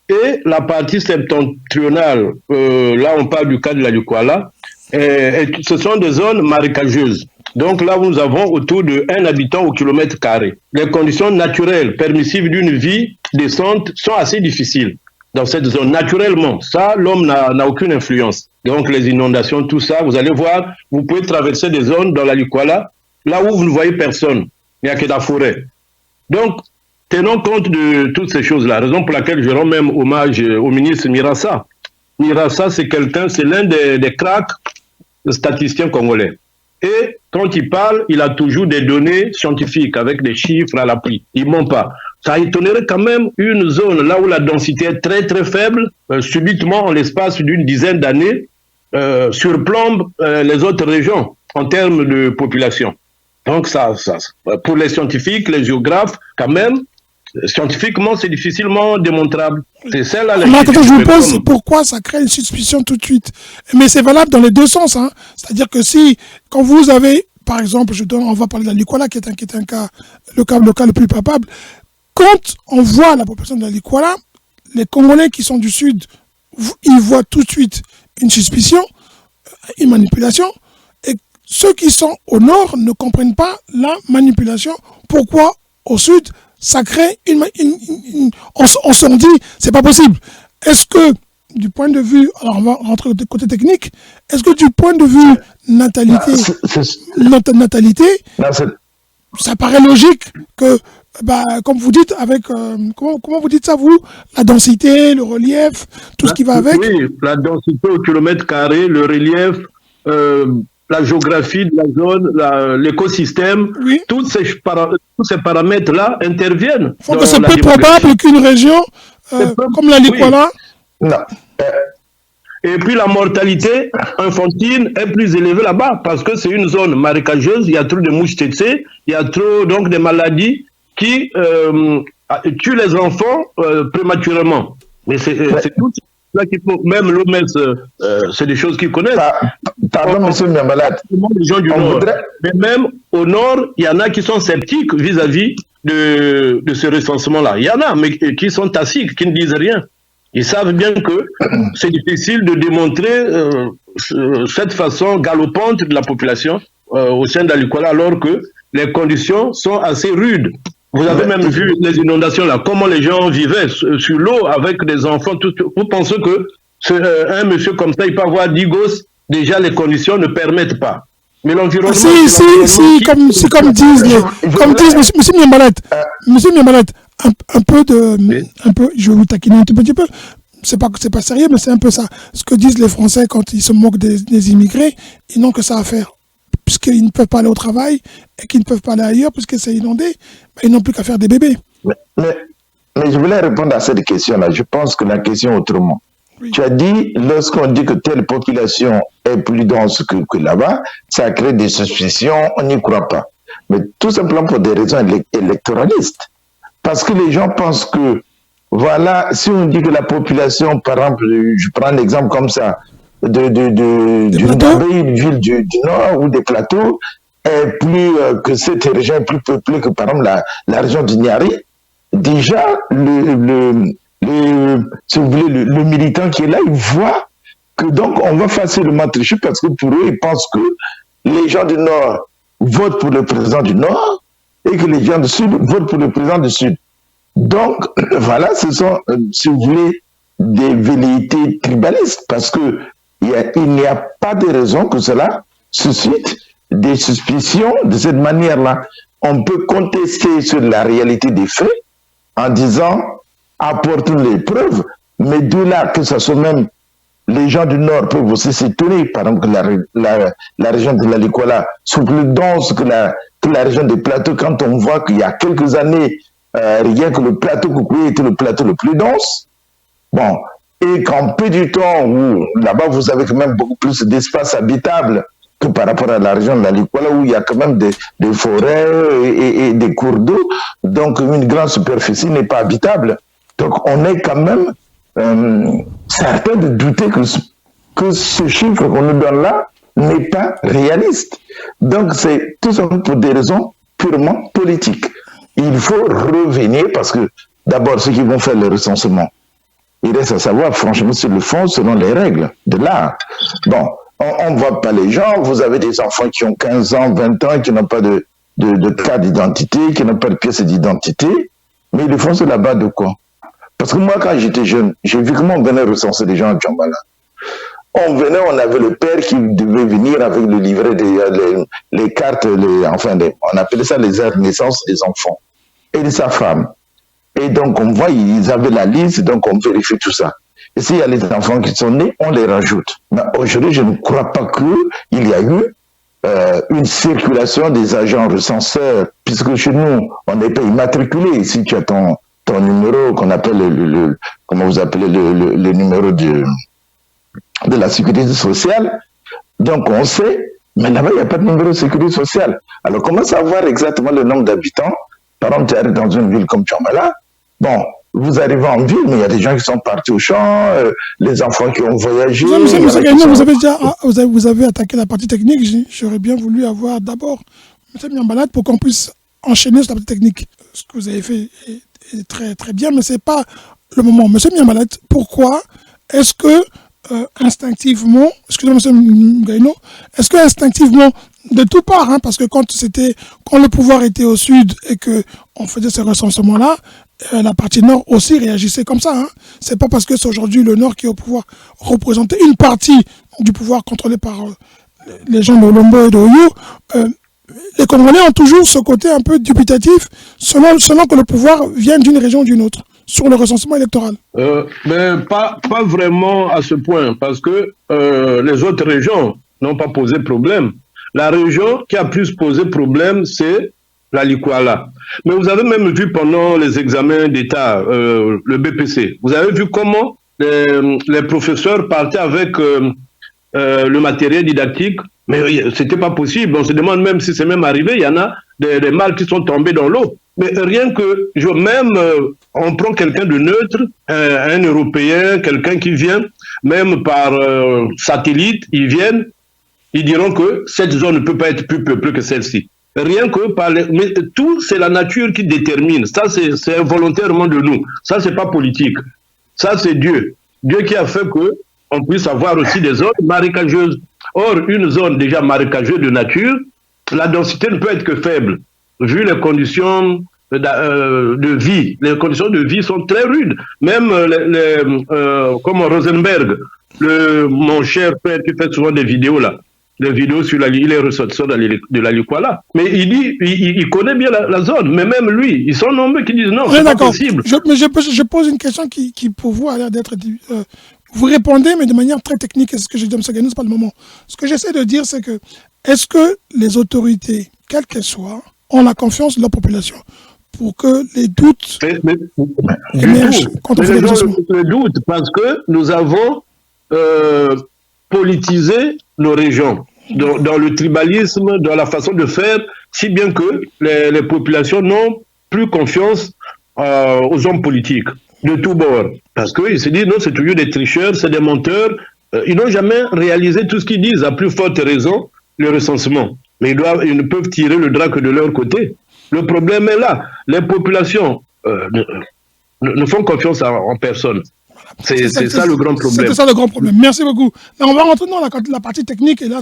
et la partie septentrionale. Là, on parle du cas de la Lukwala. Ce sont des zones marécageuses. Donc là, nous avons autour de 1 habitant au kilomètre carré. Les conditions naturelles permissives d'une vie décente sont assez difficiles dans cette zone. Naturellement, ça, l'homme n'a aucune influence. Donc les inondations, tout ça, vous allez voir, vous pouvez traverser des zones dans la Lukwala, là où vous ne voyez personne. Il n'y a que la forêt. Donc, tenons compte de toutes ces choses-là. Raison pour laquelle je rends même hommage au ministre Mirassa. Mirassa, c'est l'un des cracks statisticiens congolais. Et quand il parle, il a toujours des données scientifiques avec des chiffres à l'appui. Il ne ment pas. Ça étonnerait quand même une zone là où la densité est très très faible, subitement en l'espace d'une dizaine d'années, surplombe les autres régions en termes de population. Donc ça, pour les scientifiques, les géographes, quand même, scientifiquement, c'est difficilement démontrable. C'est celle-là. Attends, je vous pose pourquoi ça crée une suspicion tout de suite. Mais c'est valable dans les deux sens. Hein. C'est-à-dire que si, quand vous avez, par exemple, on va parler de la Lukwala, qui est un cas, le cas le plus palpable. Quand on voit la population de la Lukwala, les Congolais qui sont du Sud, ils voient tout de suite une suspicion, une manipulation. Et ceux qui sont au Nord ne comprennent pas la manipulation. Pourquoi au Sud ça crée on s'en dit, c'est pas possible. Est-ce que, du point de vue, alors on va rentrer du côté technique, est-ce que du point de vue natalité, ça paraît logique que, comme vous dites, avec, comment vous dites ça, vous? La densité, le relief, tout ce qui va avec? Oui, la densité au kilomètre carré, le relief, la géographie de la zone, l'écosystème, oui. Tous ces paramètres-là interviennent. Donc c'est peu probable qu'une région comme la Lukwala... Oui. Non. Et puis la mortalité infantile est plus élevée là-bas parce que c'est une zone marécageuse, il y a trop de mouches tsetse, il y a trop donc de maladies qui tuent les enfants prématurément. Mais c'est tout là qu'il faut, même l'OMS, c'est des choses qu'ils connaissent. Pardon, monsieur Miambalat. Les gens du Nord. Mais même au Nord, il y en a qui sont sceptiques vis-à-vis de ce recensement-là. Il y en a, mais qui sont tacites, qui ne disent rien. Ils savent bien que c'est difficile de démontrer cette façon galopante de la population au sein de la Lukwala, alors que les conditions sont assez rudes. Vous avez même vu les inondations là, comment les gens vivaient sur l'eau avec des enfants. Vous pensez que un monsieur comme ça, il peut avoir 10 gosses, déjà les conditions ne permettent pas. Mais l'environnement... comme disent monsieur Miambalet, un peu, je vais vous taquiner un tout petit peu, c'est pas sérieux, mais c'est un peu ça. Ce que disent les Français quand ils se moquent des immigrés, ils n'ont que ça à faire. Puisqu'ils ne peuvent pas aller au travail et qu'ils ne peuvent pas aller ailleurs, puisque c'est inondé, ils n'ont plus qu'à faire des bébés. Mais je voulais répondre à cette question-là. Je pense que la question est autrement. Oui. Tu as dit, lorsqu'on dit que telle population est plus dense que là-bas, ça crée des suspicions, on n'y croit pas. Mais tout simplement pour des raisons électoralistes. Parce que les gens pensent que, voilà, si on dit que la population, par exemple, je prends un exemple comme ça, d'une ville du Nord ou des plateaux, est plus, que cette région est plus peuplée que par exemple la région du Niari, déjà, si vous voulez, le militant qui est là, il voit que donc on va facilement tricher parce que pour eux, ils pensent que les gens du Nord votent pour le président du Nord et que les gens du Sud votent pour le président du Sud. Donc, voilà, ce sont, si vous voulez, des velléités tribalistes parce que il n'y a pas de raison que cela suscite des suspicions de cette manière-là. On peut contester sur la réalité des faits en disant apportons les preuves, mais de là que ce soit même les gens du Nord peuvent aussi s'étonner, par exemple, que la région de la Likoala soit plus dense que la région des plateaux quand on voit qu'il y a quelques années, rien que le plateau Koukoué était le plateau le plus dense. Bon, et qu'en peu du temps où là-bas vous avez quand même beaucoup plus d'espace habitable que par rapport à la région de la Likoala où il y a quand même des forêts et des cours d'eau, donc une grande superficie n'est pas habitable. Donc on est quand même certain de douter que ce chiffre qu'on nous donne là n'est pas réaliste. Donc c'est tout simplement pour des raisons purement politiques. Il faut revenir parce que d'abord ceux qui vont faire le recensement, il reste à savoir franchement sur le fond selon les règles de l'art. Bon, on ne voit pas les gens, vous avez des enfants qui ont 15 ans, 20 ans, qui n'ont pas de carte d'identité, qui n'ont pas de pièce d'identité, mais ils le font sur la base de quoi? Parce que moi, quand j'étais jeune, j'ai vu comment on venait recenser les gens à Djambala. On venait, on avait le père qui devait venir avec le livret, les cartes, on appelait ça les aides de naissance des enfants, et de sa femme. Et donc, on voit, ils avaient la liste, donc on vérifie tout ça. Et s'il y a les enfants qui sont nés, on les rajoute. Mais aujourd'hui, je ne crois pas qu'il y a eu une circulation des agents recenseurs, puisque chez nous, on n'est pas immatriculé. Si tu as ton numéro qu'on appelle comment vous appelez le numéro de la sécurité sociale, donc on sait, mais là-bas, il n'y a pas de numéro de sécurité sociale. Alors, comment savoir exactement le nombre d'habitants? Par exemple, tu arrives dans une ville comme Djambala, bon, vous arrivez en ville, mais il y a des gens qui sont partis au champ, les enfants qui ont voyagé. Vous avez attaqué la partie technique. J'aurais bien voulu avoir d'abord M. Miambalade pour qu'on puisse enchaîner sur la partie technique. Ce que vous avez fait est très, très bien, mais ce n'est pas le moment. M. Miambalade, pourquoi est-ce que instinctivement, excusez-moi M. Gaïno, est-ce que instinctivement, de tout part, hein, parce que quand le pouvoir était au sud et qu'on faisait ce recensement-là, la partie nord aussi réagissait comme ça. Hein. C'est pas parce que c'est aujourd'hui le nord qui est au pouvoir représenter une partie du pouvoir contrôlé par les gens de Lombo et de Oyo. Les Congolais ont toujours ce côté un peu dubitatif selon que le pouvoir vienne d'une région ou d'une autre sur le recensement électoral. Mais pas vraiment à ce point, parce que les autres régions n'ont pas posé problème. La région qui a plus posé problème, c'est la Likoala. Mais vous avez même vu pendant les examens d'État, le BPC, vous avez vu comment les professeurs partaient avec le matériel didactique, mais c'était pas possible. On se demande même si c'est même arrivé, il y en a des mâles qui sont tombés dans l'eau. Mais rien que, on prend quelqu'un de neutre, un Européen, quelqu'un qui vient, même par satellite, ils viennent, ils diront que cette zone ne peut pas être plus peuplée que celle-ci. Rien que par mais tout, c'est la nature qui détermine. Ça, c'est involontairement de nous. Ça, c'est pas politique. Ça, c'est Dieu. Dieu qui a fait que on puisse avoir aussi des zones marécageuses. Or, une zone déjà marécageuse de nature, la densité ne peut être que faible. Vu les conditions de vie. Les conditions de vie sont très rudes. Même comme Rosenberg, mon cher frère qui fait souvent des vidéos là, des vidéos sur il est ressortissant de la Likoala. Mais il dit, il connaît bien la zone. Mais même lui, ils sont nombreux qui disent non, c'est pas possible. Je pose une question qui pour vous a l'air d'être... vous répondez, mais de manière très technique. Est-ce que je dis M. Gaïno, c'est pas le moment. Ce que j'essaie de dire, c'est que est-ce que les autorités, quelles qu'elles soient, ont la confiance de leur population pour que les doutes émergent quand on fait des recensements? Le doute, parce que nous avons politisé nos régions dans le tribalisme, dans la façon de faire, si bien que les populations n'ont plus confiance aux hommes politiques de tous bords. Parce qu'ils se disent, non, c'est toujours des tricheurs, c'est des menteurs. Ils n'ont jamais réalisé tout ce qu'ils disent, à plus forte raison, le recensement. mais ils ne peuvent tirer le drap que de leur côté. Le problème est là. Les populations ne font confiance en personne. C'est ça le grand problème. C'est ça le grand problème. Merci beaucoup. Là, on va rentrer dans la partie technique. Et là,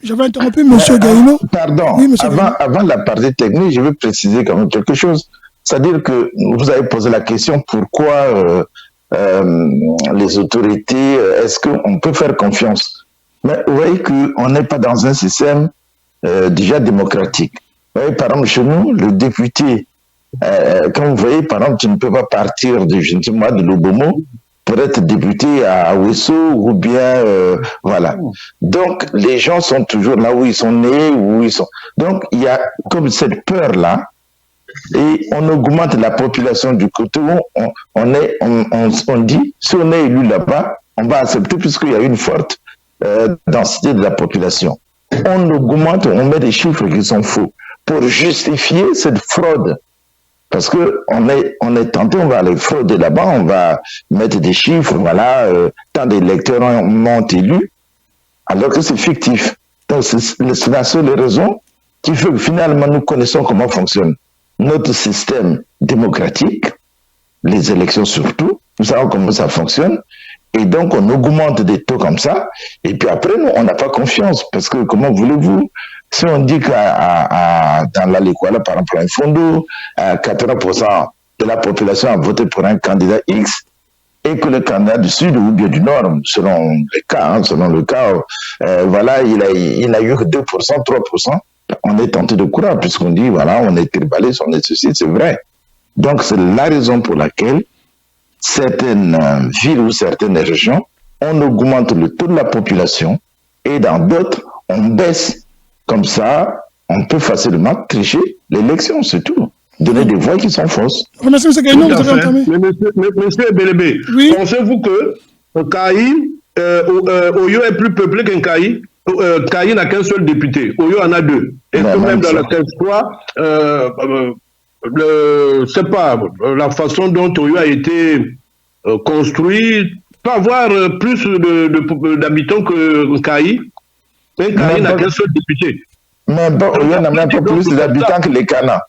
j'avais interrompu M. Gaïno. Pardon, oui, avant la partie technique, je veux préciser quand même quelque chose. C'est-à-dire que vous avez posé la question pourquoi les autorités, est-ce qu'on peut faire confiance? Mais vous voyez qu'on n'est pas dans un système déjà démocratique. Vous voyez, par exemple, chez nous, le député, quand vous voyez, par exemple, tu ne peux pas partir de, je ne sais pas, de Lobomo pour être député à Ouesso ou bien, voilà. Donc, les gens sont toujours là où ils sont nés, où ils sont. Donc, il y a comme cette peur-là, et on augmente la population du côté où on dit, si on est élu là-bas, on va accepter puisqu'il y a une forte densité de la population. On augmente, on met des chiffres qui sont faux pour justifier cette fraude. Parce que on est tenté, on va aller frauder là-bas, on va mettre des chiffres, voilà, tant d'électeurs m'ont élu, alors que c'est fictif. Donc c'est la seule raison qui fait que finalement nous connaissons comment fonctionne notre système démocratique, les élections surtout, nous savons comment ça fonctionne, et donc on augmente des taux comme ça, et puis après nous, on n'a pas confiance, parce que comment voulez-vous, si on dit que dans la Likwala, par exemple, un fondo, 80% de la population a voté pour un candidat X, et que le candidat du Sud ou bien du Nord, selon le cas, voilà, il n'a eu que 2%, 3%, on est tenté de croire, puisqu'on dit, voilà, on est tribaliste, on est ceci, c'est vrai. Donc, c'est la raison pour laquelle certaines villes ou certaines régions, on augmente le taux de la population, et dans d'autres, on baisse. Comme ça, on peut facilement tricher l'élection, c'est tout. Donner des voix qui sont fausses. Merci, M. Gaïno, vous avez entamé. Monsieur Belébé, oui. Pensez-vous que Kayi, Oyo est plus peuplé qu'un Kayi? Kayi n'a qu'un seul député, Oyo en a deux. Et que même dans le territoire, c'est pas la façon dont Oyo a été construit, peut avoir plus d'habitants que Kayi. Un Kayi n'a qu'un seul député. Mais bon, Oyo n'a même pas plus d'habitants que les Kana.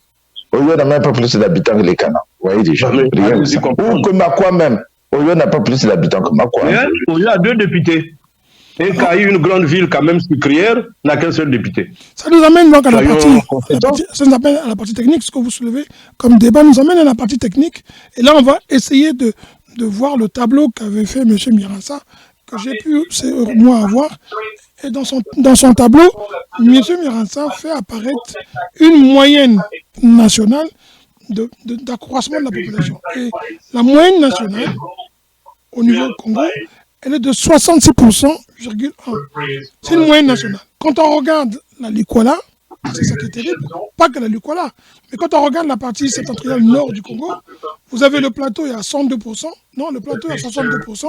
Oyo n'a même pas plus d'habitants que les Kana. Vous voyez déjà. Ou que Makwa même. Oyo n'a pas plus d'habitants que Makwa. Oyo a deux députés. Un Kayi, une grande ville quand même sucrière, n'a qu'un seul député. Ça nous amène donc à la partie technique, ce que vous soulevez comme débat nous amène à la partie technique. Et là, on va essayer de voir le tableau qu'avait fait M. Mirassa, que j'ai pu, moi, avoir. Et dans son tableau, M. Mirassa fait apparaître une moyenne nationale d'accroissement de la population. Et la moyenne nationale, au niveau du Congo, elle est de 66,1%. C'est une moyenne nationale. Quand on regarde la Likwala, c'est ça qui est terrible, pas que la Likwala, mais quand on regarde la partie septentrionale nord du Congo, vous avez le plateau est à 102%, non, le plateau est à 62%,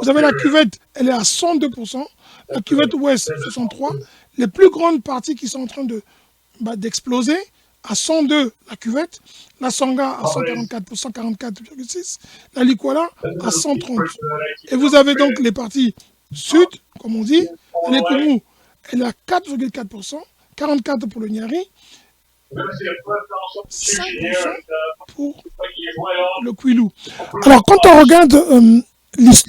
vous avez la cuvette, elle est à 102%, la cuvette ouest, 63%, les plus grandes parties qui sont en train d'exploser, à 102 la cuvette, la Sangha à 144,6, la Likwala à 130. Et vous avez donc les parties sud, comme on dit, la Lekumu, elle est à 4,4%, 44 pour le Nyari, 5% pour le Kwilu. Alors, quand on regarde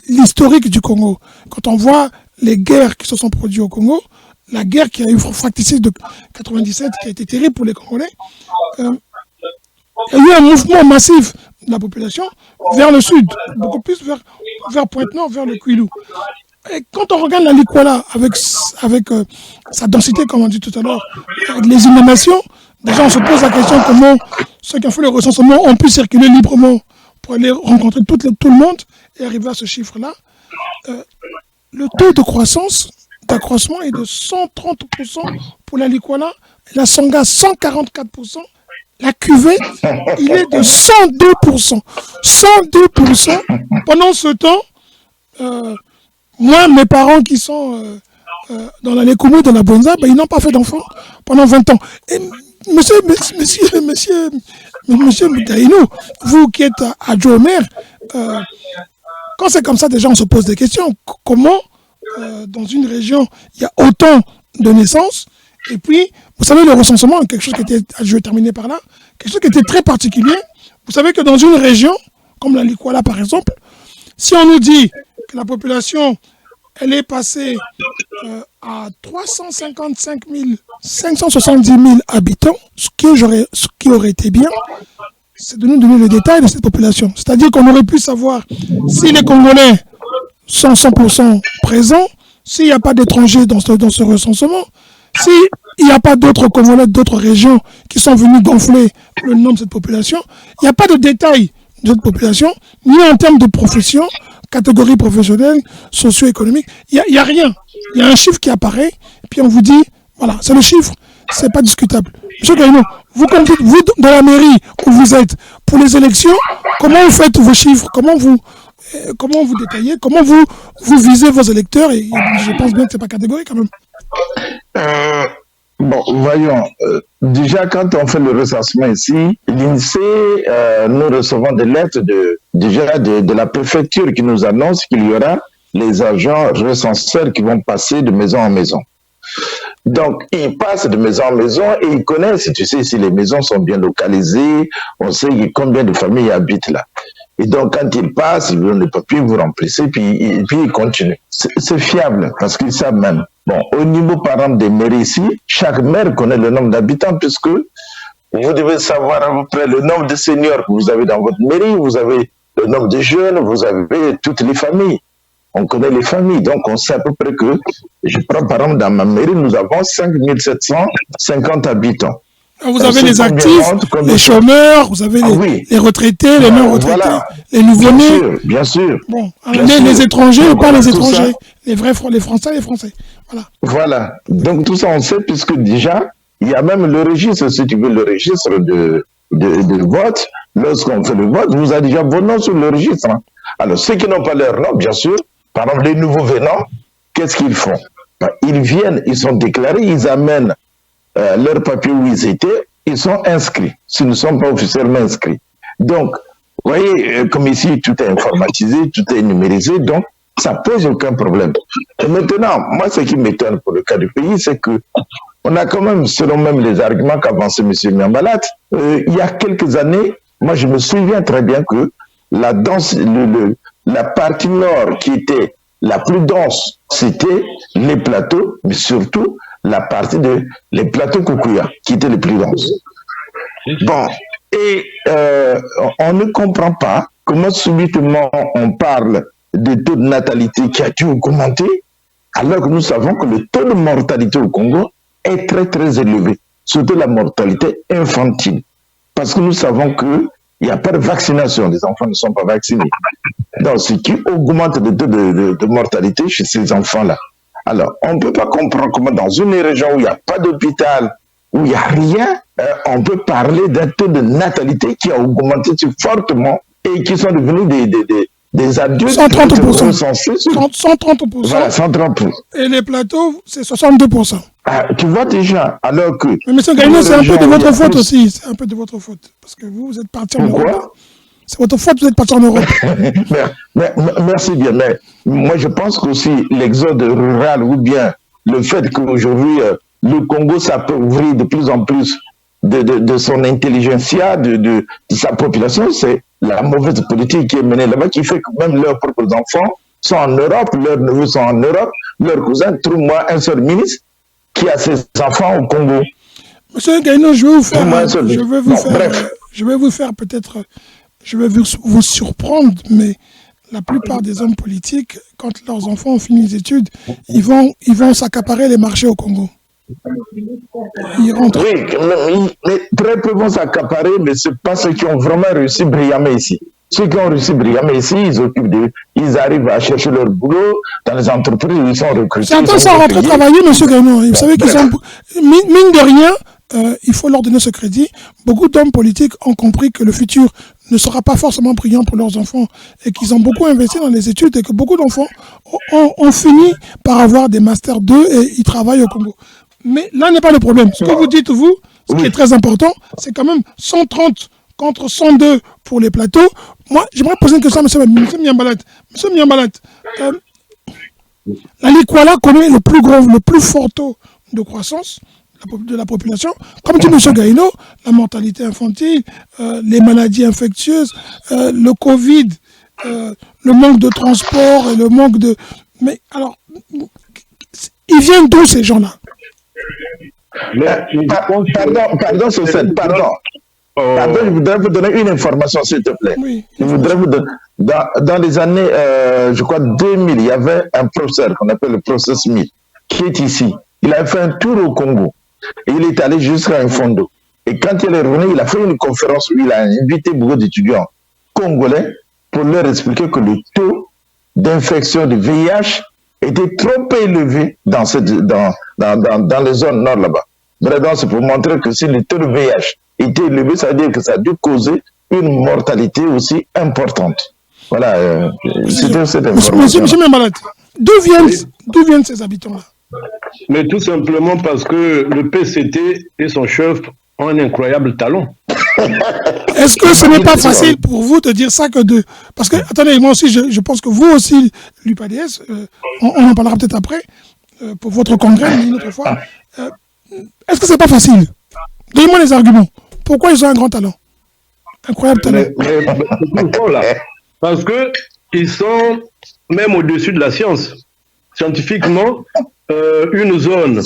l'historique du Congo, quand on voit les guerres qui se sont produites au Congo, la guerre qui a eu fratricide de 97, qui a été terrible pour les Congolais, il y a eu un mouvement massif de la population vers le sud, beaucoup plus vers Pointe-Nord, vers le Kwilu. Et quand on regarde la Likwala avec sa densité, comme on dit tout à l'heure, avec les inondations, déjà on se pose la question comment ceux qui ont fait le recensement ont pu circuler librement pour aller rencontrer tout le monde et arriver à ce chiffre-là. Le taux d'accroissement est de 130% pour la Likwala, la Sangha 144%, la cuvette, il est de 102%. 102%. Pendant ce temps, moi, mes parents qui sont dans la Lekumu, dans la Bonza, ils n'ont pas fait d'enfants pendant 20 ans. Et monsieur Gaïno, vous qui êtes adjoint au maire, quand c'est comme ça, déjà on se pose des questions. Comment, dans une région, il y a autant de naissances Et puis, vous savez, le recensement, quelque chose qui était, je vais terminer par là, quelque chose qui était très particulier. Vous savez que dans une région, comme la Likwala par exemple, si on nous dit que la population, elle est passée à 355 570 000 habitants, ce qui aurait été bien, c'est de nous donner le détail de cette population. C'est-à-dire qu'on aurait pu savoir si les Congolais sont 100% présents, s'il n'y a pas d'étrangers dans ce recensement, s'il n'y a pas d'autres Congolais d'autres régions qui sont venus gonfler le nombre de cette population, il n'y a pas de détails de cette population, ni en termes de profession, catégorie professionnelle, socio-économique, il n'y a rien. Il y a un chiffre qui apparaît, et puis on vous dit, voilà, c'est le chiffre, c'est pas discutable. Monsieur Gaïno, vous, dans la mairie où vous êtes, pour les élections, comment vous faites vos chiffres, comment vous détaillez, comment vous visez vos électeurs, et je pense bien que ce n'est pas catégorique quand même. Bon, voyons, déjà quand on fait le recensement ici, l'INSEE, nous recevons des lettres de la préfecture qui nous annonce qu'il y aura les agents recenseurs qui vont passer de maison en maison. Donc, ils passent de maison en maison et ils connaissent, tu sais, si les maisons sont bien localisées, on sait combien de familles habitent là. Et donc, quand ils passent, ils donnent le papier, vous remplissez, puis ils continuent. C'est fiable, parce qu'ils savent même. Bon, au niveau, par exemple, des mairies ici, chaque maire connaît le nombre d'habitants, puisque vous devez savoir à peu près le nombre de seniors que vous avez dans votre mairie, vous avez le nombre de jeunes, vous avez toutes les familles. On connaît les familles, donc on sait à peu près que, je prends par exemple dans ma mairie, nous avons 5750 habitants. Vous avez les actifs, les chômeurs, vous avez les retraités, les non-retraités, voilà. Les nouveau-nés. Bien sûr. Bon, les étrangers ou pas les étrangers, les Français, les Français. Voilà. Voilà. Donc tout ça on sait, puisque déjà, il y a même le registre, si tu veux, le registre de vote. Lorsqu'on fait le vote, vous avez déjà vos noms sur le registre. Hein. Alors ceux qui n'ont pas leur nom, bien sûr, par exemple les nouveaux venants, qu'est-ce qu'ils font? Ils viennent, ils sont déclarés, ils amènent leur papier où ils étaient, ils sont inscrits, s'ils ne sont pas officiellement inscrits. Donc, vous voyez, comme ici, tout est informatisé, tout est numérisé, donc ça pose aucun problème. Et maintenant, moi, ce qui m'étonne pour le cas du pays, c'est que on a quand même, selon même les arguments qu'avançait M. Miambalat, il y a quelques années, moi, je me souviens très bien que la partie nord qui était la plus dense, c'était les plateaux, mais surtout la partie les plateaux Kukuya, qui étaient les plus denses. Bon, et on ne comprend pas comment subitement on parle de taux de natalité qui a dû augmenter, alors que nous savons que le taux de mortalité au Congo est très très élevé, surtout la mortalité infantile. Parce que nous savons qu'il n'y a pas de vaccination, les enfants ne sont pas vaccinés. Donc, ce qui augmente le taux de mortalité chez ces enfants-là. Alors, on ne peut pas comprendre comment dans une région où il n'y a pas d'hôpital, où il n'y a rien, on peut parler d'un taux de natalité qui a augmenté fortement et qui sont devenus des adultes. 130%. 130%. Voilà, 130%. Et les plateaux, c'est 62%. Ah, tu vois déjà, alors que... Mais M. Gaïno, c'est un peu de votre faute aussi. C'est un peu de votre faute. Parce que vous êtes parti en Europe. C'est votre faute, vous êtes parti en Europe. Merci bien, mais moi je pense qu'aussi l'exode rural ou bien le fait qu'aujourd'hui le Congo s'appauvrit de plus en plus de son intelligentsia, de sa population, c'est la mauvaise politique qui est menée là-bas qui fait que même leurs propres enfants sont en Europe, leurs neveux sont en Europe, leurs cousins. Trouve-moi un seul ministre qui a ses enfants au Congo. Monsieur Gaïno, je vais vous faire peut-être... Je vais vous surprendre, mais la plupart des hommes politiques, quand leurs enfants ont fini les études, ils vont s'accaparer les marchés au Congo. Ils rentrent. Oui, mais très peu vont s'accaparer, mais ce n'est pas ceux qui ont vraiment réussi brillamment ici. Ceux qui ont réussi brillamment ici, ils arrivent à chercher leur boulot dans les entreprises où ils sont recrutés. Certains sont rentrés travailler, M. Gaïno. Vous savez qu'ils sont... Mine de rien, il faut leur donner ce crédit. Beaucoup d'hommes politiques ont compris que le futur ne sera pas forcément brillant pour leurs enfants et qu'ils ont beaucoup investi dans les études et que beaucoup d'enfants ont fini par avoir des Master 2 et ils travaillent au Congo. Mais là n'est pas le problème. Ce que vous dites, vous, ce qui est très important, c'est quand même 130 contre 102 pour les plateaux. Moi, j'aimerais poser une question à M. Miambalat. M. Miambalat, la Likwala connaît le plus fort taux de croissance de la population. Comme dit M. Gaïno, la mortalité infantile, les maladies infectieuses, le Covid, le manque de transport et le manque de... Mais alors, ils viennent d'où ces gens-là? Pardon, Sosette, pardon. Pardon, je voudrais vous donner une information, s'il te plaît. Oui, je voudrais vous donner... Dans les années, je crois, 2000, il y avait un professeur qu'on appelle le professeur Smith, qui est ici. Il a fait un tour au Congo. Et il est allé jusqu'à un fondo. Et quand il est revenu, il a fait une conférence où il a invité beaucoup d'étudiants congolais pour leur expliquer que le taux d'infection du VIH était trop élevé dans les zones nord là-bas. Vraiment, c'est pour montrer que si le taux de VIH était élevé, ça veut dire que ça a dû causer une mortalité aussi importante. Voilà, c'était cette information. Monsieur Miambalate, d'où viennent ces habitants-là? Mais tout simplement parce que le PCT et son chef ont un incroyable talent. Est-ce que ce n'est pas facile pour vous de dire ça que de... Parce que, attendez, moi aussi, je pense que vous aussi, l'UPADS, on en parlera peut-être après, pour votre congrès, une autre fois. Est-ce que c'est pas facile? Donnez-moi les arguments. Pourquoi ils ont un grand talent? Incroyable talent. Là, parce qu'ils sont même au-dessus de la science. Scientifiquement, une zone,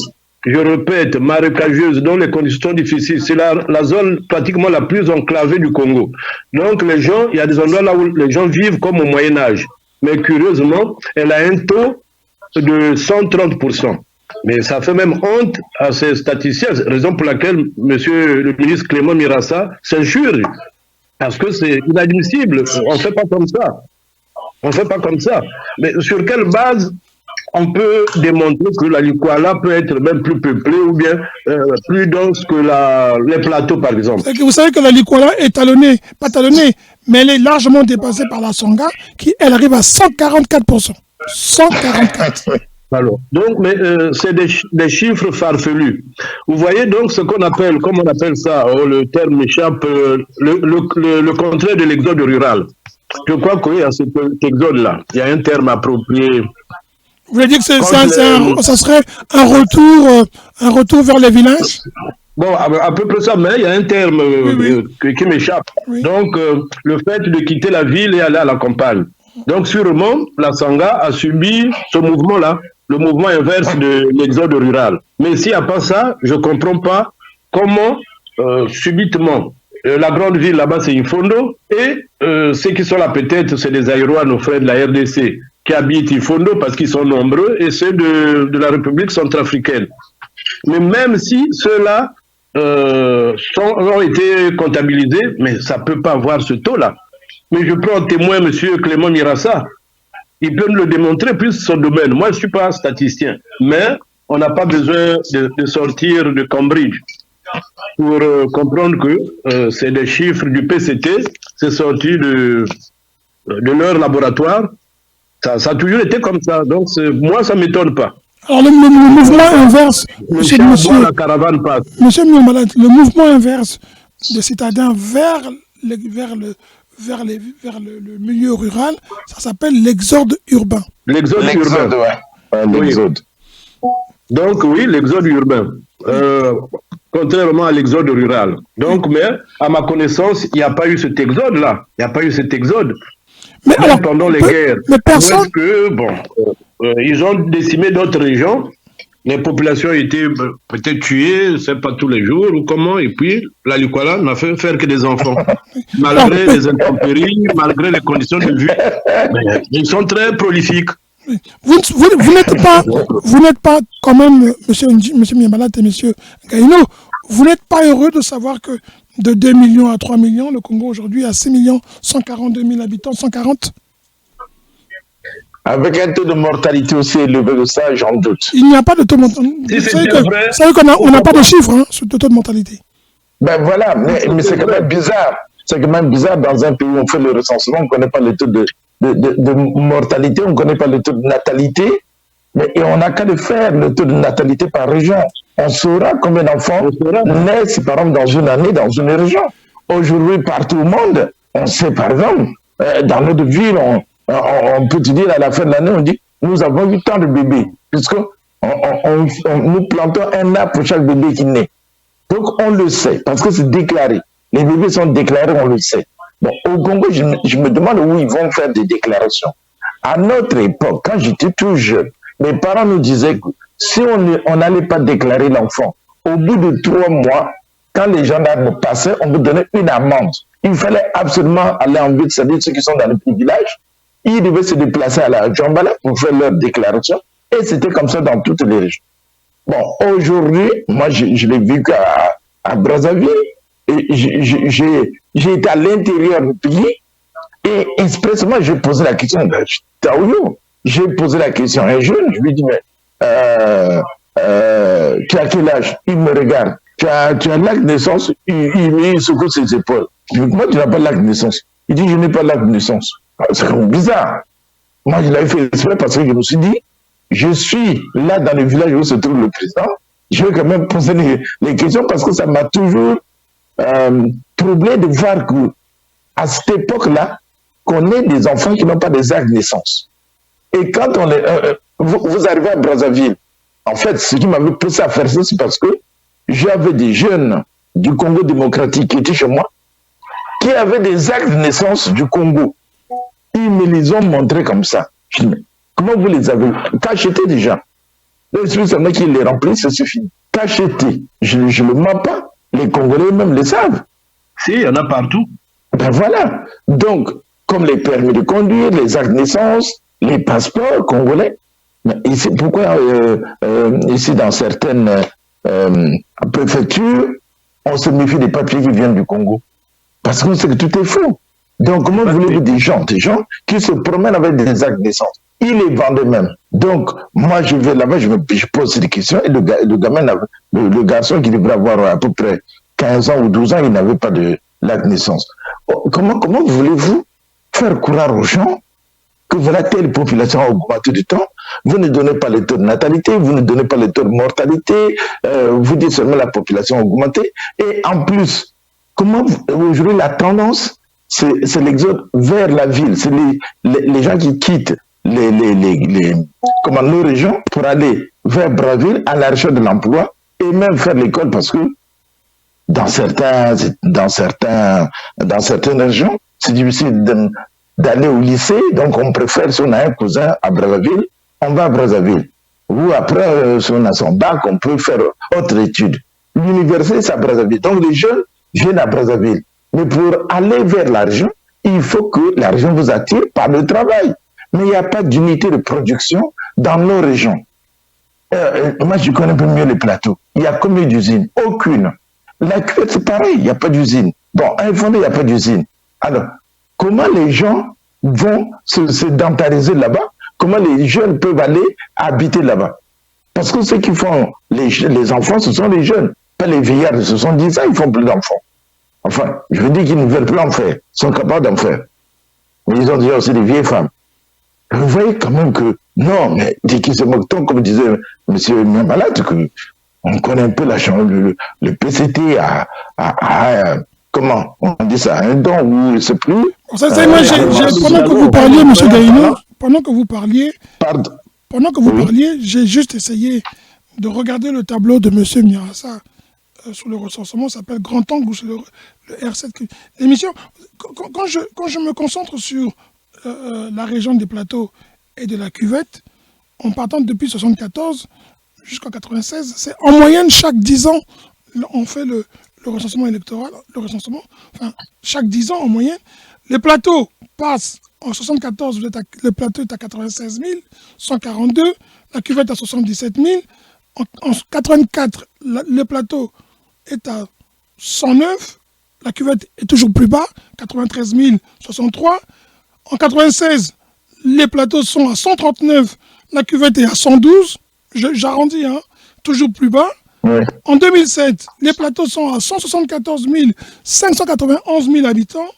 je répète, marécageuse, dont les conditions sont difficiles, c'est la zone pratiquement la plus enclavée du Congo. Donc les gens, il y a des endroits là où les gens vivent comme au Moyen-Âge. Mais curieusement, elle a un taux de 130%. Mais ça fait même honte à ces statisticiens, raison pour laquelle monsieur le ministre Clément Mirassa s'injure. Parce que c'est inadmissible, on ne fait pas comme ça. On ne fait pas comme ça. Mais sur quelle base on peut démontrer que la Likwala peut être même plus peuplée ou bien plus dense que les plateaux, par exemple? Vous savez que la Likwala est talonnée, pas talonnée, mais elle est largement dépassée par la Songa, qui, elle, arrive à 144%. 144%. Alors, donc, mais c'est des chiffres farfelus. Vous voyez donc ce qu'on appelle, comme on appelle ça, le terme m'échappe, le contraire de l'exode rural. Je crois qu'il y a cet exode-là. Il y a un terme approprié. Vous voulez dire que ça serait un retour vers les villages? Bon, à peu près ça, mais il y a un terme qui m'échappe. Oui. Donc, le fait de quitter la ville et aller à la campagne. Donc, sûrement, la Sangha a subi ce mouvement-là, le mouvement inverse de l'exode rural. Mais s'il n'y a pas ça, je ne comprends pas comment, subitement, la grande ville là-bas, c'est Ifondo, et ceux qui sont là, peut-être, c'est les Aïrois, nos frères de la RDC, qui habitent Ifondo parce qu'ils sont nombreux, et ceux de la République centrafricaine. Mais même si ceux-là ont été comptabilisés, mais ça ne peut pas avoir ce taux-là. Mais je prends en témoin M. Clément Mirassa. Il peut me le démontrer, plus son domaine. Moi, je ne suis pas statisticien, mais on n'a pas besoin de sortir de Cambridge pour comprendre que c'est des chiffres du PCT, c'est sorti de leur laboratoire. Ça a toujours été comme ça. Donc, moi, ça ne m'étonne pas. Alors, le mouvement inverse, monsieur Miambalate, le mouvement inverse des citadins vers le milieu rural, ça s'appelle l'exode urbain. L'exode urbain. Ouais. L'exode. Oui. Donc, oui, l'exode urbain. Contrairement à l'exode rural. Donc, mais à ma connaissance, il n'y a pas eu cet exode-là. Il n'y a pas eu cet exode. Mais alors, pendant les guerres, mais personne... ils ont décimé d'autres régions, les populations étaient peut-être tuées, je ne sais pas tous les jours ou comment, et puis la Likwala n'a fait faire que des enfants. Malgré les intempéries, malgré les conditions de vie, mais ils sont très prolifiques. Vous n'êtes pas quand même, monsieur Miambalate et monsieur Gaïno, vous n'êtes pas heureux de savoir que de 2 millions à 3 millions, le Congo aujourd'hui a 6 142 000 habitants, 140? Avec un taux de mortalité aussi élevé que ça, j'en doute. Il n'y a pas de taux de mortalité. Vous savez qu'on n'a pas de chiffres sur le taux de mortalité. Ben voilà, mais c'est quand même bizarre. C'est quand même bizarre dans un pays où on fait le recensement, on ne connaît pas le taux de mortalité, on ne connaît pas le taux de natalité, et on n'a qu'à le faire, le taux de natalité par région. On saura combien d'enfants naissent, par exemple, dans une année, dans une région. Aujourd'hui, partout au monde, on sait, par exemple, dans notre ville, on peut te dire à la fin de l'année, on dit, nous avons eu tant de bébés, puisque nous plantons un arbre pour chaque bébé qui naît. Donc on le sait, parce que c'est déclaré. Les bébés sont déclarés, on le sait. Bon, au Congo, je me demande où ils vont faire des déclarations. À notre époque, quand j'étais tout jeune, mes parents nous disaient que si on n'allait pas déclarer l'enfant, au bout de 3 mois, quand les gendarmes passaient, on vous donnait une amende. Il fallait absolument aller en ville, c'est-à-dire ceux qui sont dans le petit village, ils devaient se déplacer à la Djambala pour faire leur déclaration. Et c'était comme ça dans toutes les régions. Bon, aujourd'hui, moi, je l'ai vécu à Brazzaville. Et j'ai été à l'intérieur du pays. Et expressement, j'ai posé la question à Taouyo. J'ai posé la question à un jeune. Je lui ai dit, mais tu as quel âge? Il me regarde. Tu as l'acte de naissance? Il secoue ses épaules. Je lui dis, moi, tu n'as pas l'acte de naissance. Il dit, je n'ai pas l'acte de naissance. C'est bizarre. Moi, je l'avais fait exprès parce que je me suis dit, je suis là dans le village où se trouve le président. Je vais quand même poser les questions parce que ça m'a toujours troublé de voir qu'à cette époque-là, qu'on ait des enfants qui n'ont pas des actes de naissance. Et quand on est, vous arrivez à Brazzaville, en fait, ce qui m'avait poussé à faire ça, c'est parce que j'avais des jeunes du Congo démocratique qui étaient chez moi, qui avaient des actes de naissance du Congo. Ils me les ont montrés comme ça. Je dis, mais comment vous les avez cachetés déjà? L'esprit, c'est moi qui les remplit, c'est fini. Cachetés. Je ne le mens pas. Les Congolais même le savent. Si, il y en a partout. Ben voilà. Donc, comme les permis de conduire, les actes de naissance, les passeports congolais. Et c'est pourquoi ici, dans certaines préfectures, on se méfie des papiers qui viennent du Congo. Parce qu'on sait que tout est faux. Donc, comment voulez-vous des gens qui se promènent avec des actes de naissance? Ils les vendaient même. Donc, moi, je vais là-bas, je pose des questions, et le garçon qui devrait avoir à peu près 15 ans ou 12 ans, il n'avait pas de l'acte de naissance. Comment voulez-vous faire croire aux gens que voilà, telle population a augmenté du temps? Vous ne donnez pas les taux de natalité, vous ne donnez pas les taux de mortalité, vous dites seulement la population a augmenté. Et en plus, comment aujourd'hui la tendance, c'est l'exode vers la ville, c'est les gens qui quittent nos régions pour aller vers Brazzaville à la recherche de l'emploi et même faire l'école parce que dans certaines régions, c'est difficile d'aller au lycée, donc on préfère, si on a un cousin à Brazzaville, on va à Brazzaville. Ou après, si on a son bac, on peut faire autre étude. L'université, c'est à Brazzaville. Donc les jeunes viennent à Brazzaville. Mais pour aller vers la région, il faut que la région vous attire par le travail. Mais il n'y a pas d'unité de production dans nos régions. Moi, je connais un peu mieux les plateaux. Il y a combien d'usines? Aucune. La Cuvette, c'est pareil, il n'y a pas d'usine. Bon, à Fondé, il n'y a pas d'usine. Alors, comment les gens vont se sédentariser là-bas? Comment les jeunes peuvent aller habiter là-bas? Parce que ceux qui font les enfants, ce sont les jeunes. Pas les vieillards de 70 ans, ils font plus d'enfants. Enfin, je veux dire qu'ils ne veulent plus en faire. Ils sont capables d'en faire. Mais ils ont déjà aussi des vieilles femmes. Vous voyez quand même que, non, mais dès qu'ils se moquent, comme disait M. Miamalade, on connaît un peu le PCT comment on dit ça, un don ou c'est plus. Moi, pendant que vous parliez, M. Gaïno, pendant que vous parliez, j'ai juste essayé de regarder le tableau de M. Miarassa sur le recensement, ça s'appelle Grand Angle ou sur le R7. L'émission, quand je me concentre sur la région des plateaux et de la Cuvette, en partant depuis 1974 jusqu'en 1996, c'est en moyenne chaque 10 ans, on fait le recensement électoral, chaque 10 ans en moyenne, les plateaux passent. En 1974, le plateau est à 96 142, la Cuvette à 77 000. En 1984, le plateau est à 109, la Cuvette est toujours plus bas, 93 063. En 1996, les plateaux sont à 139, la Cuvette est à 112, j'arrondis, toujours plus bas. Ouais. En 2007, les plateaux sont à 174 591 000 habitants,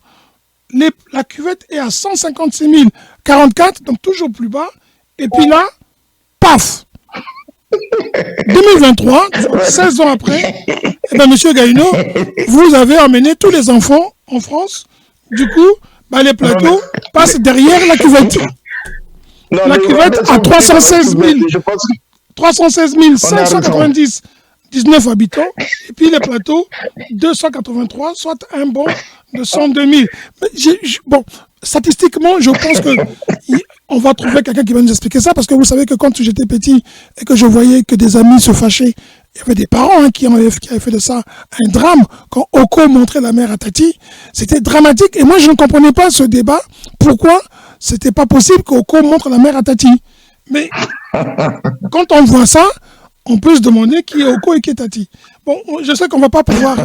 la Cuvette est à 156 044, donc toujours plus bas. Et puis là, paf 2023, 16 ans après, M. Gaïno, vous avez amené tous les enfants en France. Du coup, les plateaux passent derrière la Cuvette. La Cuvette à 316 000. 316 590 19 habitants, et puis les plateaux, 283, soit un bond de 102 000. Mais bon, statistiquement, je pense que on va trouver quelqu'un qui va nous expliquer ça, parce que vous savez que quand j'étais petit et que je voyais que des amis se fâchaient, il y avait des parents qui avaient fait de ça un drame. Quand Oko montrait la mère à Tati, c'était dramatique. Et moi, je ne comprenais pas ce débat. Pourquoi c'était pas possible qu'Oko montre la mère à Tati? Mais quand on voit ça, on peut se demander qui est Oko et qui est Tati. Bon, je sais qu'on va pas pouvoir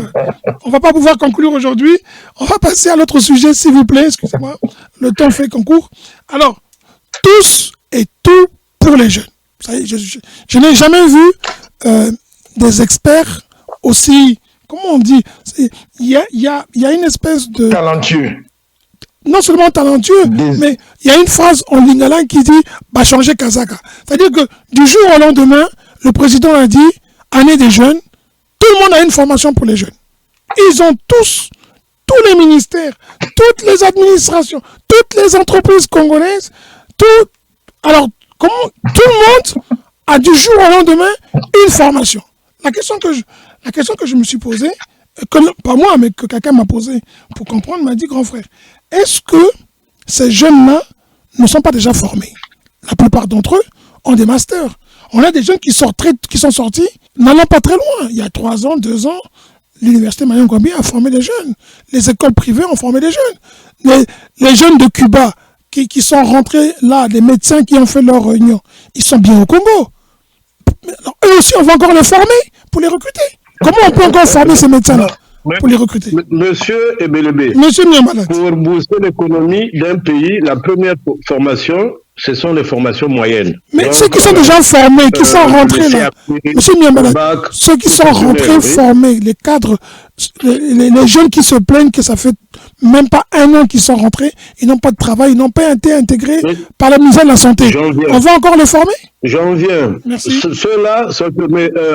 conclure aujourd'hui. On va passer à l'autre sujet, s'il vous plaît. Excusez-moi, le temps fait qu'on court. Alors, tous et tout pour les jeunes. Je n'ai jamais vu des experts aussi, comment on dit, il y a une espèce de... Talentueux. Non seulement talentueux, mais il y a une phrase en lingala qui dit « bah changer Kazaka ». C'est-à-dire que du jour au lendemain, le président a dit « année des jeunes », tout le monde a une formation pour les jeunes. Ils ont tous les ministères, toutes les administrations, toutes les entreprises congolaises, alors, comment tout le monde a du jour au lendemain une formation. La question que je me suis posée, pas moi, mais que quelqu'un m'a posée pour comprendre, m'a dit, grand frère, est-ce que ces jeunes-là ne sont pas déjà formés? La plupart d'entre eux ont des masters. On a des jeunes qui sont sortis, n'allant pas très loin. Il y a 3 ans, 2 ans, l'université Mayangombi a formé des jeunes. Les écoles privées ont formé des jeunes. Les jeunes de Cuba qui sont rentrés là, les médecins qui ont fait leur réunion, ils sont bien au Congo. Alors, eux aussi, on va encore les former pour les recruter. Comment on peut encore former ces médecins-là pour les recruter? Monsieur Ebelebe, Monsieur Miamalade, pour booster l'économie d'un pays, la première formation, ce sont les formations moyennes. Mais donc, ceux qui sont déjà formés, qui sont rentrés là, monsieur Miamalade, ceux qui sont rentrés formés, les cadres, les jeunes qui se plaignent que ça fait même pas 1 an qu'ils sont rentrés, ils n'ont pas de travail, ils n'ont pas été intégrés par la ministère de la Santé. On va encore les former? J'en viens. Ceux-là,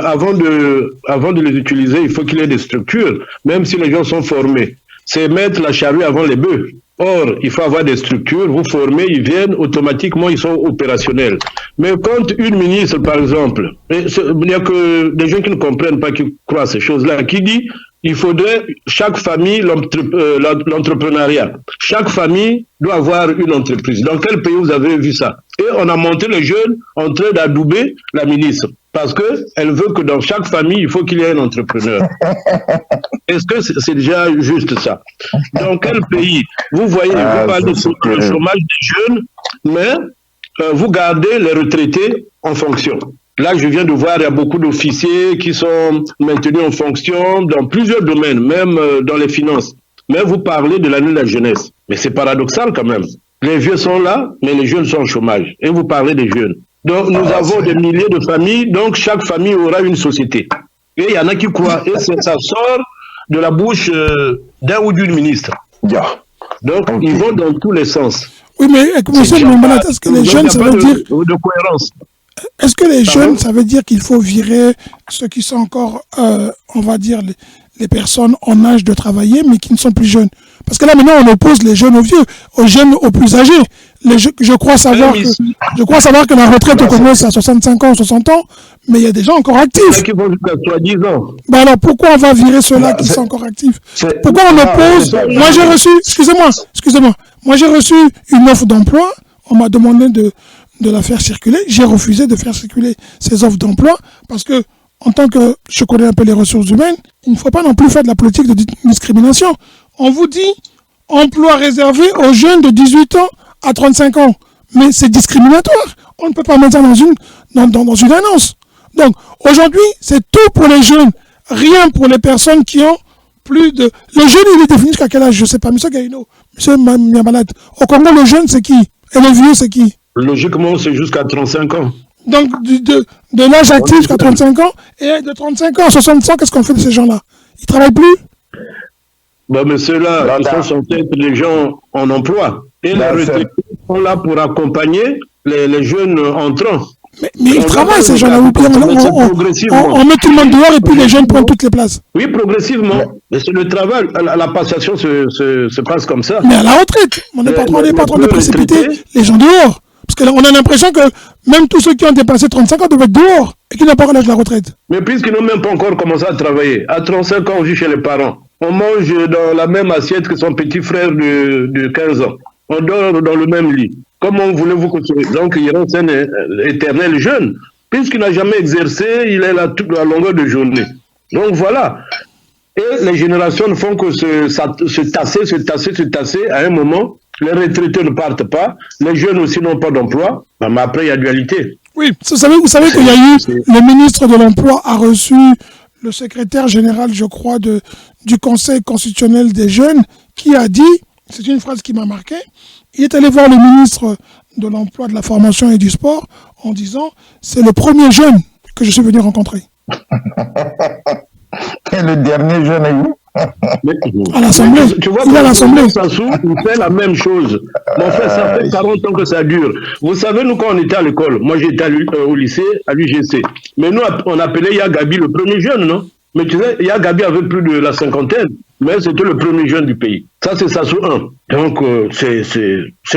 avant de les utiliser, il faut qu'il y ait des structures, même si les gens sont formés. C'est mettre la charrue avant les bœufs. Or, il faut avoir des structures, vous formez, ils viennent, automatiquement, ils sont opérationnels. Mais quand une ministre, par exemple, il n'y a que des gens qui ne comprennent pas, qui croient à ces choses-là, qui dit il faudrait, chaque famille, l'entrepreneuriat, chaque famille doit avoir une entreprise. Dans quel pays vous avez vu ça? Et on a monté les jeunes en train d'adouber la ministre. Parce qu'elle veut que dans chaque famille, il faut qu'il y ait un entrepreneur. Est-ce que c'est déjà juste ça? Dans quel pays? Vous voyez, vous parlez du chômage des jeunes, mais vous gardez les retraités en fonction. Là, je viens de voir, il y a beaucoup d'officiers qui sont maintenus en fonction dans plusieurs domaines, même dans les finances. Mais vous parlez de l'année de la jeunesse. Mais c'est paradoxal quand même. Les vieux sont là, mais les jeunes sont au chômage. Et vous parlez des jeunes. Donc, nous avons des milliers de familles, donc chaque famille aura une société. Et il y en a qui croient, et ça sort de la bouche d'un ou d'une ministre. Donc, ils vont dans tous les sens. Oui, mais monsieur Moumalade, est-ce que les jeunes, ça veut dire... de cohérence. Est-ce que les jeunes, ça veut dire qu'il faut virer ceux qui sont encore, on va dire, les personnes en âge de travailler, mais qui ne sont plus jeunes? Parce que là, maintenant, on oppose les jeunes aux vieux, aux jeunes aux plus âgés. Je crois savoir que la retraite au Congo, c'est à 65 ans, 60 ans, mais il y a des gens encore actifs. Qui vont jusqu'à 70 ans. Ben alors, pourquoi on va virer ceux-là qui sont encore actifs? Pourquoi on oppose? Moi, j'ai reçu, excusez-moi, moi, j'ai reçu une offre d'emploi, on m'a demandé de la faire circuler, j'ai refusé de faire circuler ces offres d'emploi, parce que, en tant que je connais un peu les ressources humaines, il ne faut pas non plus faire de la politique de discrimination. On vous dit emploi réservé aux jeunes de 18 ans à 35 ans. Mais c'est discriminatoire. On ne peut pas mettre ça dans une annonce. Donc, aujourd'hui, c'est tout pour les jeunes. Rien pour les personnes qui ont plus de... Le jeune, il est défini jusqu'à quel âge? Je ne sais pas. Monsieur Gaïno, monsieur Miamalade. Au Congo, le jeune, c'est qui? Et le vieux, c'est qui? Logiquement, c'est jusqu'à 35 ans. Donc, de l'âge actif jusqu'à 35 ans, et de 35 ans à 60 ans, qu'est-ce qu'on fait de ces gens-là? Ils ne travaillent plus? Bon, mais ceux-là, ils sont censés être des gens en emploi. Et les retraités sont là pour accompagner les jeunes entrants. Mais ils travaillent, ces gens-là. On met tout le monde dehors et puis les jeunes prennent toutes les places. Oui, progressivement. Mais c'est le travail. La passation se passe comme ça. Mais à la retraite, on n'est pas en train de précipiter les gens dehors. Parce qu'on a l'impression que même tous ceux qui ont dépassé 35 ans doivent être dehors et qui n'ont pas l'âge de la retraite. Mais puisqu'ils n'ont même pas encore commencé à travailler, à 35 ans, on vit chez les parents. On mange dans la même assiette que son petit frère de 15 ans. On dort dans le même lit. Comment voulez-vous que donc il reste un éternel jeune? Puisqu'il n'a jamais exercé, il est là toute la longueur de journée. Donc voilà. Et les générations ne font que se tasser. À un moment, les retraités ne partent pas, les jeunes aussi n'ont pas d'emploi, mais après il y a dualité. Oui, vous savez qu'il y a eu, le ministre de l'Emploi a reçu le secrétaire général, je crois, du Conseil constitutionnel des jeunes, qui a dit, c'est une phrase qui m'a marqué, il est allé voir le ministre de l'Emploi, de la Formation et du Sport en disant « c'est le premier jeune que je suis venu rencontrer ». Et le dernier jeune est où? À l'Assemblée. Tu vois, il est à l'Assemblée. Il fait la même chose. Mon frère, ça fait 40 ans que ça dure. Vous savez, nous, quand on était à l'école, moi j'étais au lycée, à l'UGC. Mais nous, on appelait Yagabi le premier jeune, non? Mais tu sais, Yagabi avait plus de la cinquantaine, mais c'était le premier jeune du pays. Ça, c'est Sassou 1. Donc, c'est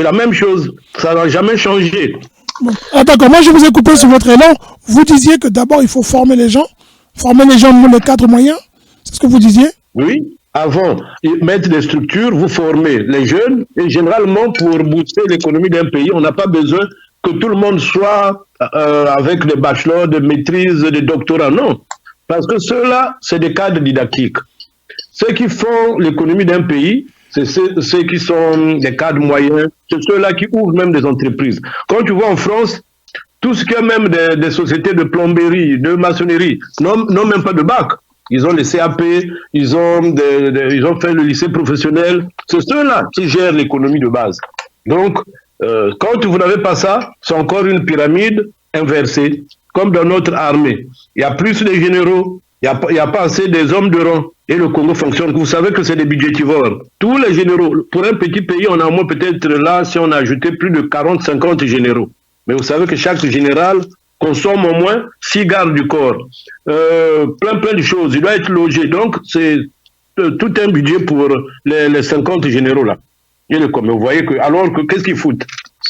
la même chose. Ça n'a jamais changé. Bon. Ah, d'accord, moi je vous ai coupé sur votre élan. Vous disiez que d'abord il faut former les gens dans le cadre moyen. C'est ce que vous disiez? Oui. Avant, mettre des structures, vous formez les jeunes, et généralement, pour booster l'économie d'un pays, on n'a pas besoin que tout le monde soit avec des bachelors, des maîtrises, des doctorats. Non. Parce que ceux-là, c'est des cadres didactiques. Ceux qui font l'économie d'un pays, c'est ceux qui sont des cadres moyens, c'est ceux-là qui ouvrent même des entreprises. Quand tu vois en France, tout ce qui est même des sociétés de plomberie, de maçonnerie, n'ont même pas de bac. Ils ont les CAP, ils ont fait le lycée professionnel. C'est ceux-là qui gèrent l'économie de base. Donc, quand vous n'avez pas ça, c'est encore une pyramide inversée, comme dans notre armée. Il y a plus de généraux, il n'y a pas assez des hommes de rang. Et le Congo fonctionne. Vous savez que c'est des budgétivores. Tous les généraux, pour un petit pays, on a au moins peut-être là, si on a ajouté plus de 40-50 généraux. Mais vous savez que chaque général consomme au moins 6 gardes du corps. Plein de choses. Il doit être logé. Donc, c'est tout un budget pour les 50 généraux là. Et vous voyez que, alors que qu'est-ce qu'ils foutent?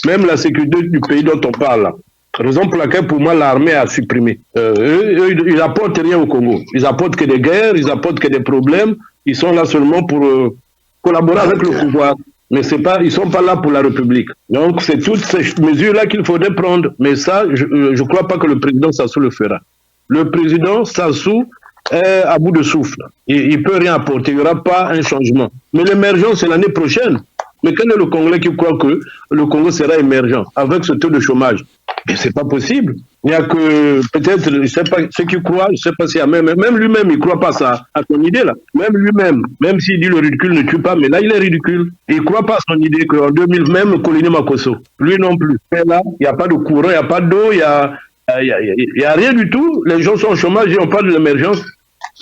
Même la sécurité du pays dont on parle là. Raison pour laquelle, pour moi, l'armée a supprimé. Ils n'apportent rien au Congo. Ils apportent que des guerres, ils apportent que des problèmes. Ils sont là seulement pour collaborer avec le pouvoir. Mais ils ne sont pas là pour la République. Donc, c'est toutes ces mesures-là qu'il faudrait prendre. Mais ça, je ne crois pas que le président Sassou le fera. Le président Sassou est à bout de souffle. Il ne peut rien apporter. Il n'y aura pas un changement. Mais l'émergence, c'est l'année prochaine. Mais quel est le Congolais qui croit que le Congo sera émergent avec ce taux de chômage? Mais c'est pas possible. Il n'y a que peut-être, je ne sais pas, ceux qui croient, je ne sais pas s'il y a même lui-même, il ne croit pas à son idée là. Même lui-même, même s'il dit le ridicule ne tue pas, mais là il est ridicule. Il ne croit pas à son idée qu'en 2000, même Colini Makosso, lui non plus. Mais là, il n'y a pas de courant, il n'y a pas d'eau, il n'y a rien du tout. Les gens sont au chômage et on parle de l'émergence.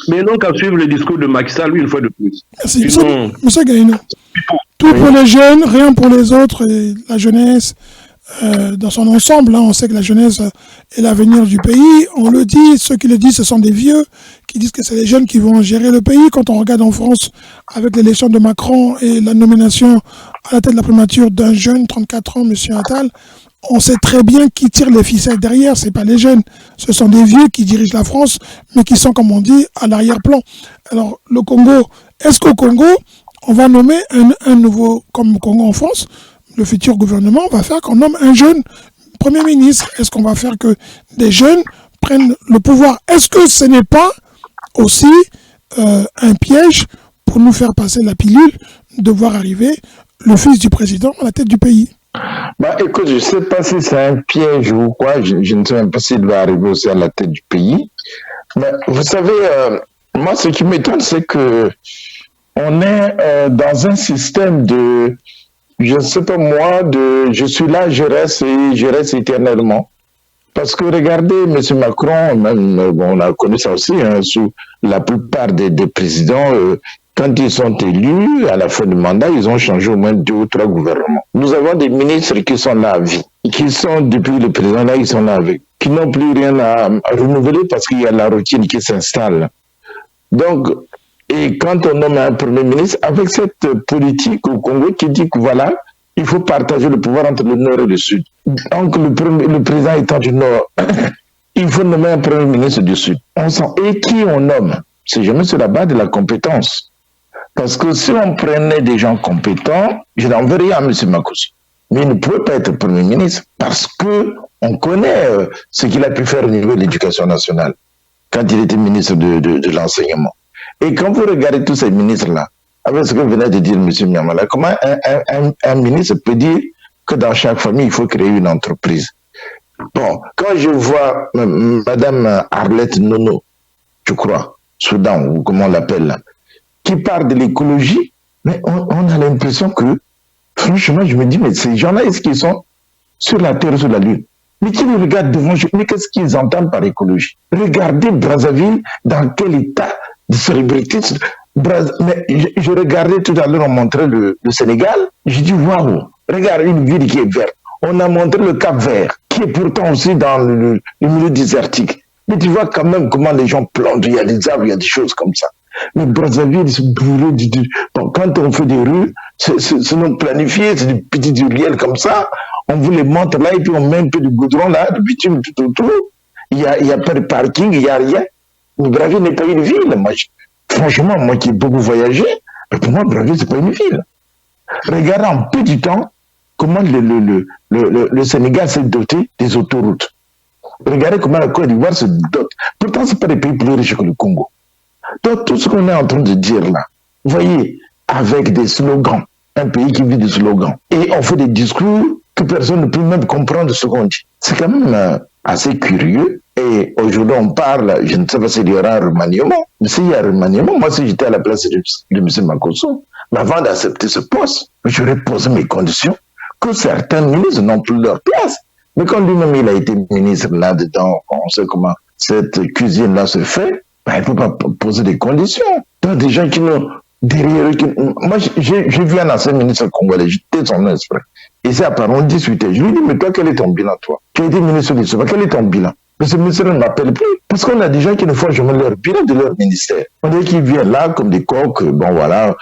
Mais non qu'à suivre le discours de Macky Sall, une fois de plus. Merci. Monsieur Gaïno, tout pour les jeunes, rien pour les autres, et la jeunesse. Dans son ensemble, on sait que la jeunesse est l'avenir du pays. On le dit, ceux qui le disent, ce sont des vieux qui disent que c'est les jeunes qui vont gérer le pays. Quand on regarde en France, avec l'élection de Macron et la nomination à la tête de la primature d'un jeune, 34 ans, M. Attal, on sait très bien qui tire les ficelles derrière. C'est pas les jeunes, ce sont des vieux qui dirigent la France, mais qui sont, comme on dit, à l'arrière-plan. Alors, le Congo, est-ce qu'au Congo, on va nommer un nouveau, comme Congo en France, le futur gouvernement va faire qu'on nomme un jeune Premier ministre? Est-ce qu'on va faire que des jeunes prennent le pouvoir? Est-ce que ce n'est pas aussi un piège pour nous faire passer la pilule de voir arriver le fils du président à la tête du pays? Écoute, je ne sais pas si c'est un piège ou quoi, je ne sais même pas s'il va arriver aussi à la tête du pays. Mais vous savez, moi ce qui m'étonne, c'est que on est dans un système de... Je ne sais pas moi, je suis là, je reste éternellement. Parce que regardez, M. Macron, même, on a connu ça aussi, sous la plupart des présidents, quand ils sont élus, à la fin du mandat, ils ont changé au moins 2 ou 3 gouvernements. Nous avons des ministres qui sont là à vie, qui sont, depuis le président là, ils sont là avec, qui n'ont plus rien à renouveler parce qu'il y a la routine qui s'installe. Donc, et quand on nomme un Premier ministre, avec cette politique au Congo qui dit que voilà, il faut partager le pouvoir entre le Nord et le Sud. Donc, le président étant du Nord, il faut nommer un premier ministre du Sud. Et qui on nomme? C'est jamais sur la base de la compétence. Parce que si on prenait des gens compétents, je n'en veux rien à M. Makosso. Mais il ne pouvait pas être Premier ministre parce que on connaît ce qu'il a pu faire au niveau de l'éducation nationale quand il était ministre de l'enseignement. Et quand vous regardez tous ces ministres-là, avec ce que venait de dire M. Miamala, comment un ministre peut dire que dans chaque famille, il faut créer une entreprise? Bon, quand je vois Mme Arlette Nono, je crois, Soudan, ou comment on l'appelle là, qui parle de l'écologie, mais on a l'impression que, franchement, je me dis, mais ces gens-là, est-ce qu'ils sont sur la Terre, sur la Lune? Mais qui nous regarde devant, mais qu'est-ce qu'ils entendent par écologie? Regardez Brazzaville, dans quel état de célébrité. Mais je regardais tout à l'heure, on montrait le Sénégal, j'ai dit, waouh, regarde une ville qui est verte. On a montré le Cap Vert, qui est pourtant aussi dans le milieu désertique. Mais tu vois quand même comment les gens plongent, il y a des arbres, il y a des choses comme ça. Mais Brazzaville, c'est brûlé. Bon, quand on fait des rues, c'est non planifié, c'est des petits ruelles comme ça. On vous les montre là et puis on met un peu de goudron là, de bitume tout autour. Il y a pas de parking, il n'y a rien. Mais Brazzaville n'est pas une ville. Franchement, moi qui ai beaucoup voyagé, pour moi, Brazzaville, c'est pas une ville. Regardez en peu de temps comment le Sénégal s'est doté des autoroutes. Regardez comment la Côte d'Ivoire se dote. Pourtant, ce n'est pas des pays plus riches que le Congo. Donc, tout ce qu'on est en train de dire là, vous voyez, avec des slogans, un pays qui vit de slogans, et on fait des discours que personne ne peut même comprendre ce qu'on dit. C'est quand même assez curieux. Et aujourd'hui, on parle, je ne sais pas s'il y aura un remaniement, mais s'il y a un remaniement, moi, si j'étais à la place de M. Makosso, avant d'accepter ce poste, j'aurais posé mes conditions que certains ministres n'ont plus leur place. Mais quand lui-même, il a été ministre là-dedans, on sait comment cette cuisine-là se fait, ben, il ne peut pas poser des conditions. Donc, des gens qui n'ont derrière eux. Moi, j'ai vu un ancien ministre congolais, j'étais son esprit. Et c'est apparemment, on discutait. Je lui dis, mais toi, quel est ton bilan, toi? Tu as été ministre du Sud, quel est ton bilan? Mais ce ministre ne m'appelle plus. Parce qu'on a des gens qui ne font jamais leur bilan de leur ministère. On dirait qu'ils viennent là comme des coqs. Bon, voilà.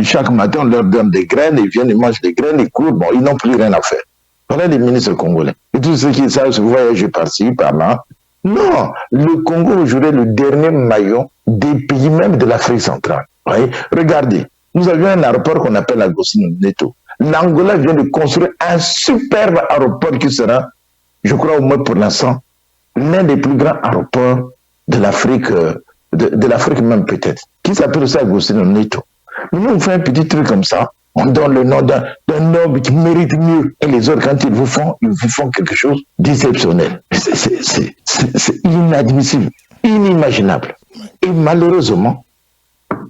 Chaque matin, on leur donne des graines, ils viennent, ils mangent des graines, ils courent. Bon, ils n'ont plus rien à faire. Voilà les ministres congolais. Et tous ceux qui savent se voyager par-ci, par-là. Non, le Congo aujourd'hui est le dernier maillon des pays même de l'Afrique centrale. Oui? Regardez, nous avions un aéroport qu'on appelle Agostinho Neto. L'Angola vient de construire un superbe aéroport qui sera, je crois au moins pour l'instant, l'un des plus grands aéroports de l'Afrique, de l'Afrique même peut-être, qui s'appelle aussi Agostinho Neto. Mais nous, on fait un petit truc comme ça, on donne le nom d'un homme qui mérite mieux. Et les autres, quand ils vous font quelque chose d'exceptionnel. C'est inadmissible, inimaginable. Et malheureusement,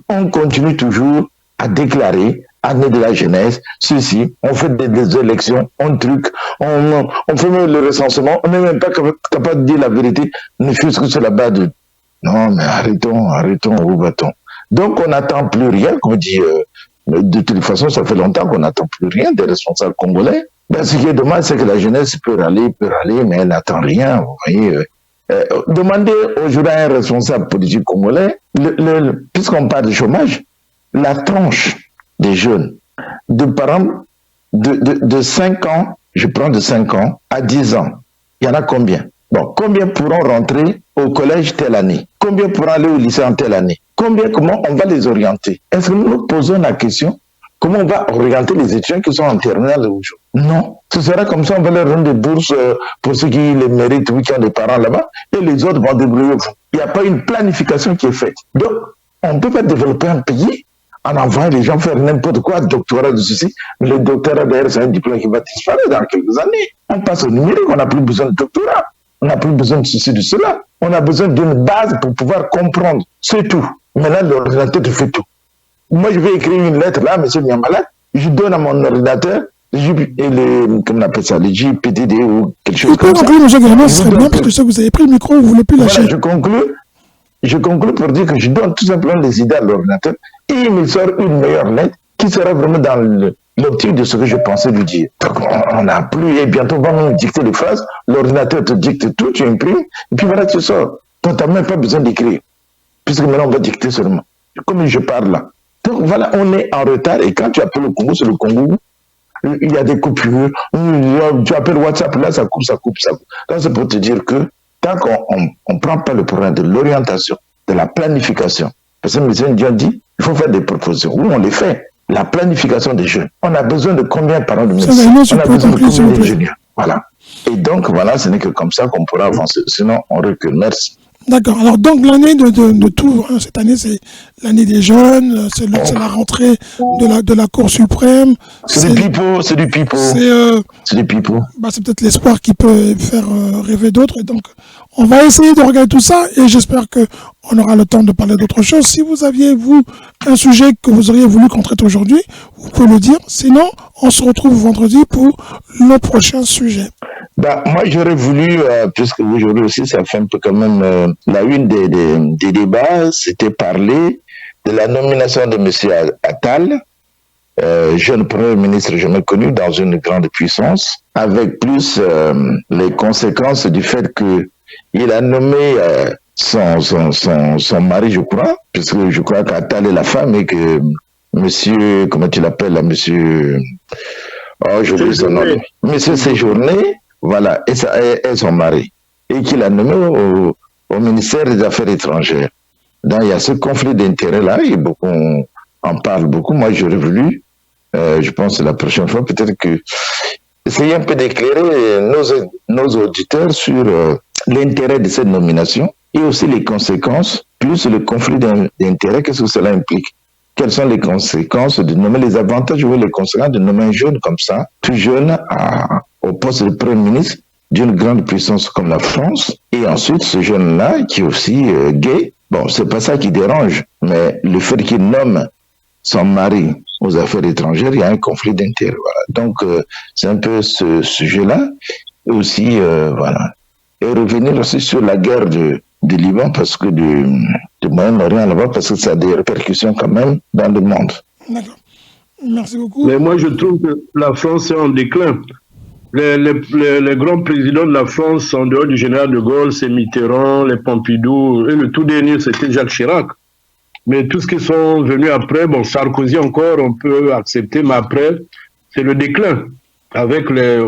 on continue toujours à déclarer, année de la jeunesse, ceci, on fait des élections, on truc, on fait même le recensement, on n'est même pas capable de dire la vérité, ne fût-ce que sur la base de... Non, mais arrêtons, où va-t-on? Donc on n'attend plus rien, comme dit... de toute façon, ça fait longtemps qu'on n'attend plus rien des responsables congolais. Ben, ce qui est dommage, c'est que la jeunesse peut râler, mais elle n'attend rien. Vous voyez, demandez aujourd'hui à un responsable politique congolais, puisqu'on parle de chômage, la tranche des jeunes, par exemple, de 5 ans, je prends de 5 ans à 10 ans, il y en a combien? Bon, combien pourront rentrer au collège telle année? Combien pourront aller au lycée en telle année? Comment on va les orienter? Est-ce que nous nous posons la question, comment on va orienter les étudiants qui sont en terminale aujourd'hui? Non. Ce sera comme ça, on va leur rendre des bourses pour ceux qui les méritent, oui, qui ont des parents là-bas, et les autres vont débrouiller. Il n'y a pas une planification qui est faite. Donc, on ne peut pas développer un pays en envoyant les gens faire n'importe quoi, doctorat de ceci. Mais le doctorat, d'ailleurs, c'est un diplôme qui va disparaître dans quelques années. On passe au numérique, on n'a plus besoin de doctorat. On n'a plus besoin de ceci, de cela. On a besoin d'une base pour pouvoir comprendre. C'est tout. Maintenant, l'ordinateur te fait tout. Moi, je vais écrire une lettre là, M. Miamala, je donne à mon ordinateur, comment on appelle ça, les JPTD ou quelque chose comme ça. Vous pouvez conclure, M. Guélémon, ce serait bien, parce que ça, vous avez pris le micro, vous ne voulez plus lâcher. Voilà, je conclue pour dire que je donne tout simplement les idées à l'ordinateur et il me sort une meilleure lettre qui sera vraiment dans l'optique de ce que je pensais lui dire. Donc, on n'a plus, et bientôt on va nous dicter les phrases, l'ordinateur te dicte tout, tu imprimes, et puis voilà, tu sors. Donc, tu n'as même pas besoin d'écrire, puisque maintenant on va dicter seulement, comme je parle là. Donc voilà, on est en retard, et quand tu appelles le Congo, c'est le Congo il y a des coupures. Tu appelles WhatsApp, là, ça coupe. Donc, c'est pour te dire que tant qu'on ne prend pas le problème de l'orientation, de la planification, parce que M. Ndiaye dit, il faut faire des propositions. Oui, on les fait. La planification des jeunes. On a besoin de combien de parents de médecins? On a besoin de combien d'ingénieurs? Voilà. Et donc, voilà, ce n'est que comme ça qu'on pourra avancer. Sinon, on recule. Merci. D'accord. Alors, donc, l'année de tout, hein, cette année, c'est l'année des jeunes, c'est la rentrée de la Cour suprême. C'est du pipeau. C'est du pipeau. C'est peut-être l'espoir qui peut faire rêver d'autres. Et donc, on va essayer de regarder tout ça et j'espère qu'on aura le temps de parler d'autres choses. Si vous aviez, vous, un sujet que vous auriez voulu qu'on traite aujourd'hui, vous pouvez le dire. Sinon, on se retrouve vendredi pour le prochain sujet. Moi, j'aurais voulu, puisque aujourd'hui aussi, ça fait un peu quand même la une des débats, c'était parler de la nomination de M. Attal, jeune Premier ministre jamais connu dans une grande puissance, avec plus les conséquences du fait qu'il a nommé son mari, je crois, puisque je crois qu'Attal est la femme et que monsieur, comment tu l'appelles là, monsieur, j'ai oublié son nom, monsieur Séjourné, voilà, et son mari, et qu'il a nommé au ministère des Affaires étrangères. Donc il y a ce conflit d'intérêts-là, et beaucoup en parlent beaucoup. Moi, j'aurais voulu, je pense la prochaine fois, peut-être que essayer un peu d'éclairer nos auditeurs sur l'intérêt de cette nomination et aussi les conséquences, plus le conflit d'intérêts, qu'est-ce que cela implique? Quelles sont les conséquences de nommer, les avantages ou les conséquences de nommer un jeune comme ça, tout jeune, au poste de Premier ministre d'une grande puissance comme la France, et ensuite ce jeune-là qui est aussi gay. Bon, c'est pas ça qui dérange, mais le fait qu'il nomme son mari aux affaires étrangères, il y a un conflit d'intérêts. Voilà. Donc, c'est un peu ce sujet-là. Et aussi, voilà. Et revenir aussi sur la guerre du Liban, parce que du Moyen-Orient là-bas, parce que ça a des répercussions quand même dans le monde. D'accord. Merci beaucoup. Mais moi, je trouve que la France est en déclin. Les grands présidents de la France, en dehors du général de Gaulle, c'est Mitterrand, les Pompidou, et le tout dernier, c'était Jacques Chirac. Mais tout ce qui sont venus après, bon, Sarkozy encore, on peut accepter, mais après, c'est le déclin. Avec les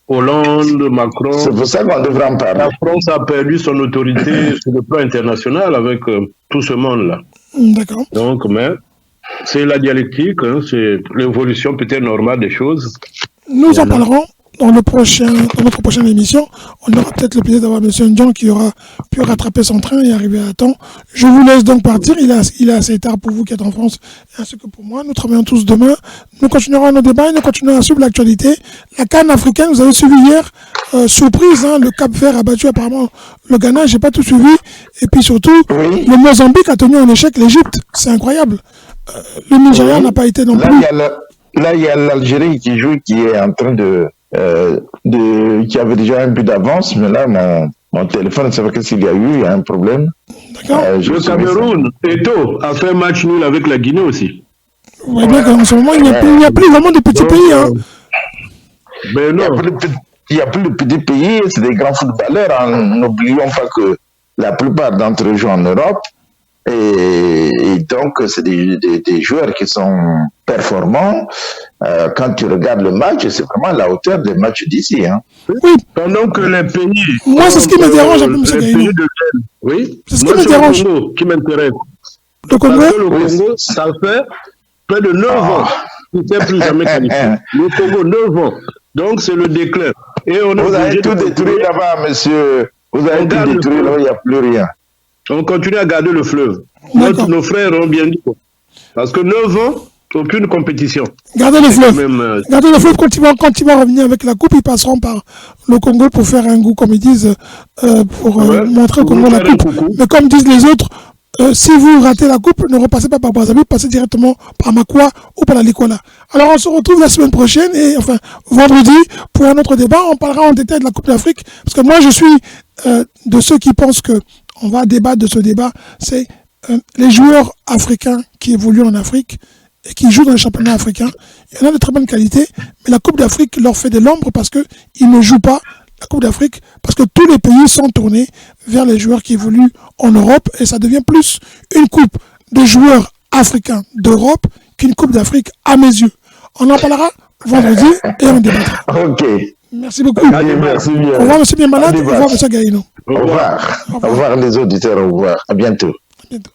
Hollande, Macron. C'est pour ça qu'on devrait en parler. La France a perdu son autorité sur le plan international avec tout ce monde-là. D'accord. Donc, mais c'est la dialectique, hein, c'est l'évolution peut-être normale des choses. Nous en parlerons dans notre prochaine émission. On aura peut-être le plaisir d'avoir M. Ndiaye qui aura pu rattraper son train et arriver à temps. Je vous laisse donc partir. Il est assez tard pour vous qui êtes en France, ainsi que pour moi. Nous travaillons tous demain. Nous continuerons nos débats et nous continuerons à suivre l'actualité. La CAN africaine, vous avez suivi hier, surprise, hein, le Cap-Vert a battu apparemment le Ghana, j'ai pas tout suivi. Et puis surtout, le Mozambique a tenu en échec l'Égypte. C'est incroyable. Le Nigeria n'a pas été non plus. Là, il y a l'Algérie qui joue, qui est en train qui avait déjà un but d'avance, mais là, mon téléphone, c'est vrai s'il y a eu un problème. D'accord. Le Cameroun, Eto, a fait un match nul avec la Guinée aussi. Oui, bien qu'en ce moment, il n'y a plus vraiment de petits pays. Hein. Mais non. Il n'y a plus de petits pays, c'est des grands footballeurs. Hein. N'oublions pas que la plupart d'entre eux jouent en Europe. Et donc, c'est des joueurs qui sont performants. Quand tu regardes le match, c'est vraiment à la hauteur des matchs d'ici. Hein. Oui. Pendant que les pays... Moi, c'est ce qui me dérange un peu, M. Gaïno. Oui. C'est ce qui me dérange. Le Congo qui m'intéresse. Le Congo, le Congo, ça fait près de 9 ans. Il ne s'est plus jamais qualifié. Le Congo, 9 ans. Donc, c'est le déclin. Et on vous avez tout détruit là-bas, monsieur. Vous avez tout détruit, là, il n'y a plus rien. On continue à garder le fleuve. Nos frères ont bien dit. Parce que 9 ans, aucune compétition. Gardez le fleuve. Gardez le fleuve quand il va revenir avec la coupe, ils passeront par le Congo pour faire un goût, comme ils disent, pour montrer au Congo la coupe. Mais comme disent les autres, si vous ratez la coupe, ne repassez pas par Brazzaville, passez directement par Makwa ou par la Likola. Alors on se retrouve la semaine prochaine, et enfin vendredi, pour un autre débat. On parlera en détail de la Coupe d'Afrique, parce que moi je suis de ceux qui pensent que on va débattre de ce débat, c'est les joueurs africains qui évoluent en Afrique et qui jouent dans les championnats africains. Il y en a de très bonne qualité, mais la Coupe d'Afrique leur fait de l'ombre parce qu'ils ne jouent pas la Coupe d'Afrique, parce que tous les pays sont tournés vers les joueurs qui évoluent en Europe, et ça devient plus une coupe de joueurs africains d'Europe qu'une Coupe d'Afrique à mes yeux. On en parlera vendredi et on débattra. Ok. Merci beaucoup. Allez, merci bien. Au revoir, M. Bienmalade. Au revoir, M. Gaïno. Au revoir. Au revoir les auditeurs. Au revoir. À bientôt. À bientôt.